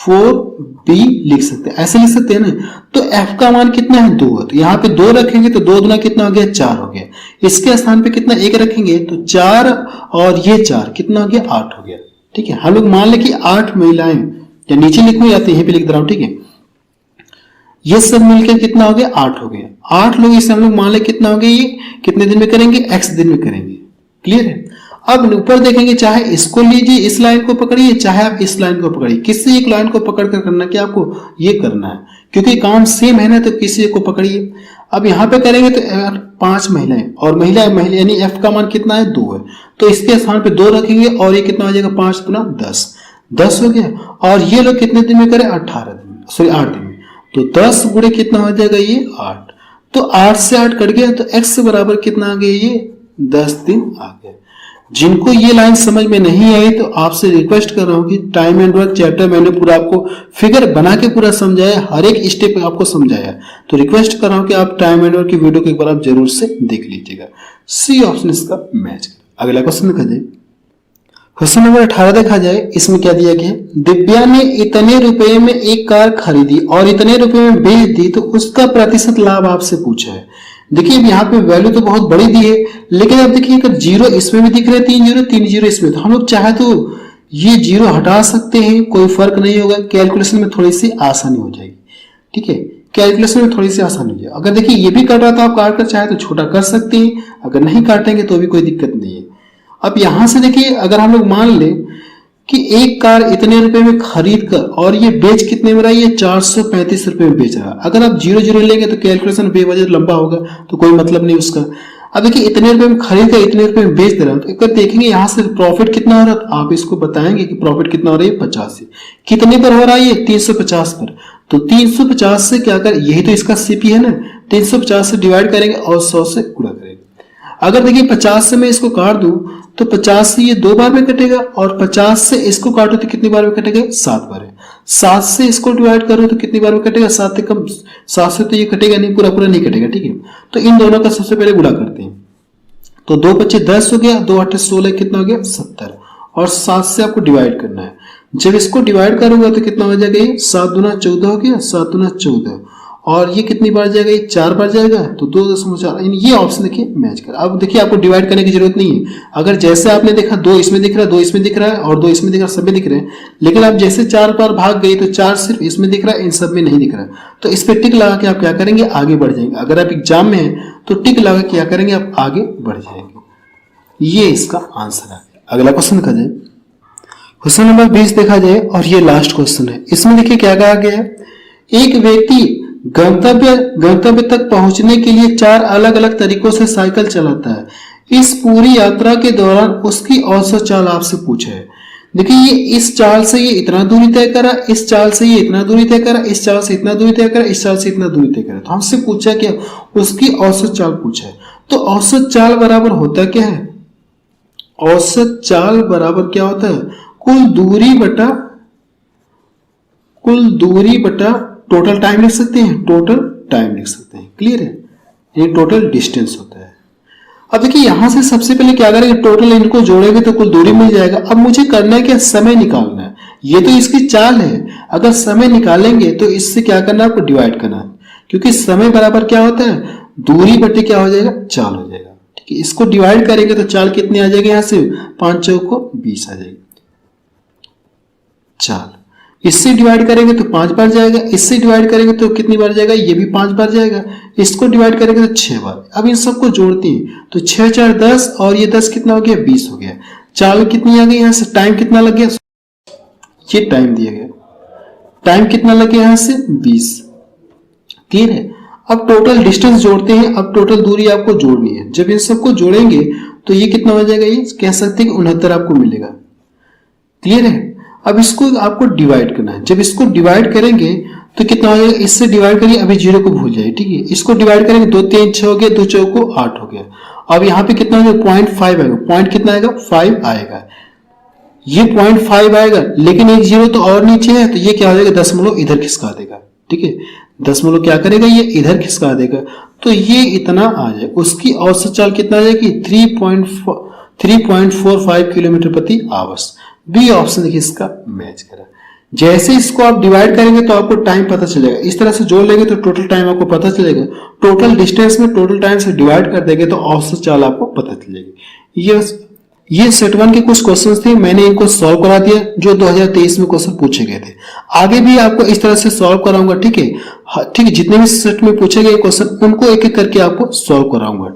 4b लिख सकते हैं, ऐसे लिख सकते हैं ना। तो f का मान कितना है 2 है, तो यहाँ पे 2 रखेंगे तो 2 दूना कितना हो गया 4 हो गया। इसके स्थान पे कितना 1 रखेंगे तो 4 और ये 4 कितना हो गया 8 हो गया। ठीक है, हम लोग मान ले कि 8 महिलाएं, या नीचे लिखूं या तो यहीं पे लिख दे रहा हूं। ठीक है, ये सब मिलकर कितना हो गया 8 हो गया। 8 लोग इसे हम लोग मान ले कितना हो गया, ये कितने दिन में करेंगे x दिन में करेंगे। क्लियर है। अब ऊपर देखेंगे, चाहे इसको लीजिए इस लाइन को पकड़िए, चाहे आप इस लाइन को पकड़िए, किसी एक लाइन को पकड़ कर करना क्या आपको ये करना है, क्योंकि काम सेम है ना, तो किसी एक को पकड़िए। अब यहाँ पे करेंगे तो 5 महिलाएं और महिला यानी f का मान कितना है 2 है, तो इसके स्थान पे 2 रखेंगे और ये कितना हो जाएगा 5 गुना 10 हो गया। और ये लोग कितने दिन में करें 8 दिन में, तो 10 गुणे कितना हो जाएगा ये 8, तो 8 से 8 कट गया, तो x बराबर कितना आ गया ये 10 दिन आ गया। जिनको ये लाइन समझ में नहीं आई तो आपसे रिक्वेस्ट कर रहा हूं कि टाइम एंड वर्क चैप्टर मैंने पूरा आपको फिगर बना के पूरा समझाया, हर एक स्टेप आपको समझाया, तो रिक्वेस्ट कर रहा हूं कि आप टाइम एंड वर्क की वीडियो को एक बार आप जरूर से देख लीजिएगा। सी ऑप्शन इसका मैच कर। अगला क्वेश्चन देखा जाए, क्वेश्चन नंबर 18 देखा जाए, इसमें क्या दिया गया, दिव्या ने इतने रुपए में एक कार खरीदी और इतने रुपए में बेच दी, तो उसका प्रतिशत लाभ आपसे पूछा है। देखिए यहाँ पे वैल्यू तो बहुत बड़ी दी है, लेकिन अब देखिए अगर जीरो इसमें भी दिख रहे हैं 3 जीरो इसमें, तो हम लोग चाहे तो ये जीरो हटा सकते हैं, कोई फर्क नहीं होगा, कैलकुलेशन में थोड़ी सी आसानी हो जाएगी। ठीक है, कैलकुलेशन में थोड़ी सी आसानी हो जाएगी। अगर देखिए ये भी कट रहा था, आप काट कर चाहे तो छोटा कर सकते हैं, अगर नहीं काटेंगे तो भी कोई दिक्कत नहीं है। अब यहां से देखिए अगर हम लोग मान ले कि एक कार इतने रुपए में खरीद कर और ये बेच कितने में रहा है, ये 435 रुपए में बेच रहा है। अगर आप 0 लेंगे तो कैलकुलेशन बेवजह लंबा होगा, तो कोई मतलब नहीं उसका। अब देखिए इतने रुपए में खरीद कर इतने रुपए में बेच दे रहा है, तो एक बार देखेंगे यहाँ से प्रॉफिट कितना हो रहा है, तो आप इसको बताएंगे कि प्रॉफिट कितना हो रहा है 50 से, कितने पर हो रहा है ये 350 पर, तो 350 से क्या कर, यही तो इसका सीपी है ना, 350 से डिवाइड करेंगे और 100 से गुणा करेंगे। अगर देखिए 50 से मैं इसको काट दूं तो 50 से ये 2 बार में कटेगा, और 50 से इसको काटो तो कितनी बार में कटेगा 7 बार है। 7 से इसको डिवाइड करो तो कितनी बार में कटेगा 7 से कम, 7 से तो ये कटेगा नहीं, पूरा नहीं कटेगा। ठीक है, तो इन दोनों का सबसे पहले गुणा करते हैं, तो 2 25 10 हो गया, 2 8 16 कितना हो गया 70, और 7 से आपको डिवाइड करना है। जब इसको डिवाइड करूंगा तो कितना हो जाएगा ये 7 दूना 14 हो गया, 7 दूना 14, और ये कितनी बार जाएगा ये 4 बार जाएगा, तो 2.4, ये ऑप्शन देखिए मैच कर। अब देखिए आपको डिवाइड करने की जरूरत नहीं है, अगर जैसे आपने देखा 2 इसमें दिख रहा है, 2 इसमें दिख रहा है और 2 इसमें दिख रहा है, सब में दिख रहे हैं, लेकिन आप जैसे 4 बार भाग गई तो 4 सिर्फ इसमें दिख रहा है, इन सब में नहीं दिख रहा है, तो इस पे टिक लगा के आप क्या करेंगे आगे बढ़ जाएंगे। अगर आप एग्जाम में हैं तो टिक लगा के क्या करेंगे आप आगे बढ़ जाएंगे। ये इसका आंसर है। अगला क्वेश्चन देखा जाए, क्वेश्चन नंबर 20 देखा जाए, और ये लास्ट क्वेश्चन है। इसमें देखिए क्या कहा गया है, एक व्यक्ति गंतव्य तक पहुंचने के लिए 4 अलग अलग तरीकों से साइकिल चलाता है। इस पूरी यात्रा के दौरान उसकी औसत चाल आपसे पूछा है। देखिए ये इस चाल से ये इतना दूरी तय करा, इस चाल से ये इतना दूरी तय करा, इस चाल से इतना दूरी तय करा, इस चाल से इतना दूरी तय करा, तो हमसे पूछा क्या, उसकी औसत चाल पूछा है। तो औसत चाल बराबर होता क्या है, औसत चाल बराबर क्या होता है, कुल दूरी बटा टोटल टाइम लिख सकते हैं, टोटल टाइम लिख सकते हैं। क्लियर है, ये टोटल डिस्टेंस होता है। अब देखिए यहां से सबसे पहले क्या करेंगे, टोटल इनको जोड़ेंगे तो कुल दूरी मिल जाएगा। अब मुझे करना है क्या, समय निकालना है, ये तो इसकी चाल है। अगर समय निकालेंगे तो इससे क्या करना है, आपको डिवाइड करना है, क्योंकि समय बराबर क्या होता है, दूरी बटे क्या हो जाएगा, चाल हो जाएगा। ठीक है, इसको डिवाइड करेंगे तो चाल कितनी आ जाएगी, यहां से 5 चौको 20 आ जाएगी चाल। इससे डिवाइड करेंगे तो 5 बार जाएगा, इससे डिवाइड करेंगे तो कितनी बार जाएगा, ये भी 5 बार जाएगा, इसको डिवाइड करेंगे तो 6 बार। अब इन सबको जोड़ते हैं तो 6 4 10, और ये 10 कितना हो गया 20 हो गया। चाल कितनी आ गई, यहां से टाइम कितना लग गया, ये टाइम दिया गया, टाइम कितना लग गया यहां से 20। क्लियर है। अब टोटल डिस्टेंस जोड़ते हैं, अब टोटल दूरी आपको जोड़नी है। जब इन सबको जोड़ेंगे तो ये कितना हो जाएगा, ये कह सकते हैं कि 69 आपको मिलेगा। क्लियर है। अब इसको आपको डिवाइड करना है, जब इसको डिवाइड करेंगे तो कितना हो जाएगा, इससे डिवाइड करिए, अभी 0 को भूल जाइए। ठीक है, इसको डिवाइड करेंगे 2 3 6 हो गया, 2 चौको 8 हो गया। अब यहाँ पे कितना हो गया 0.5 आएगा, पॉइंट कितना आएगा 5 आएगा, ये 0.5 आएगा, लेकिन एक 0 तो और नीचे है, तो ये क्या हो जाएगा दशमलव इधर खिसका देगा। ठीक है, दशमलव क्या करेगा, ये इधर खिसका देगा, तो ये इतना आ जाए। उसकी औसत चाल कितना आ जाएगी, 3.45 किलोमीटर प्रति आवर्स। बी ऑप्शन देखिए इसका मैच करा। जैसे इसको आप डिवाइड करेंगे तो आपको टाइम पता चलेगा, इस तरह से जोड़ लेंगे तो टोटल टाइम आपको पता चलेगा, टोटल डिस्टेंस में टोटल टाइम से डिवाइड कर देंगे तो औसत चाल आपको पता चलेगी। ये सेट 1 के कुछ क्वेश्चंस थे, मैंने इनको सॉल्व करा दिया जो 2023 में क्वेश्चन पूछे गए थे। आगे भी आपको इस तरह से सॉल्व कराऊंगा, ठीक है, ठीक है, जितने भी सेट में पूछे गए क्वेश्चन उनको एक एक करके आपको सॉल्व कराऊंगा।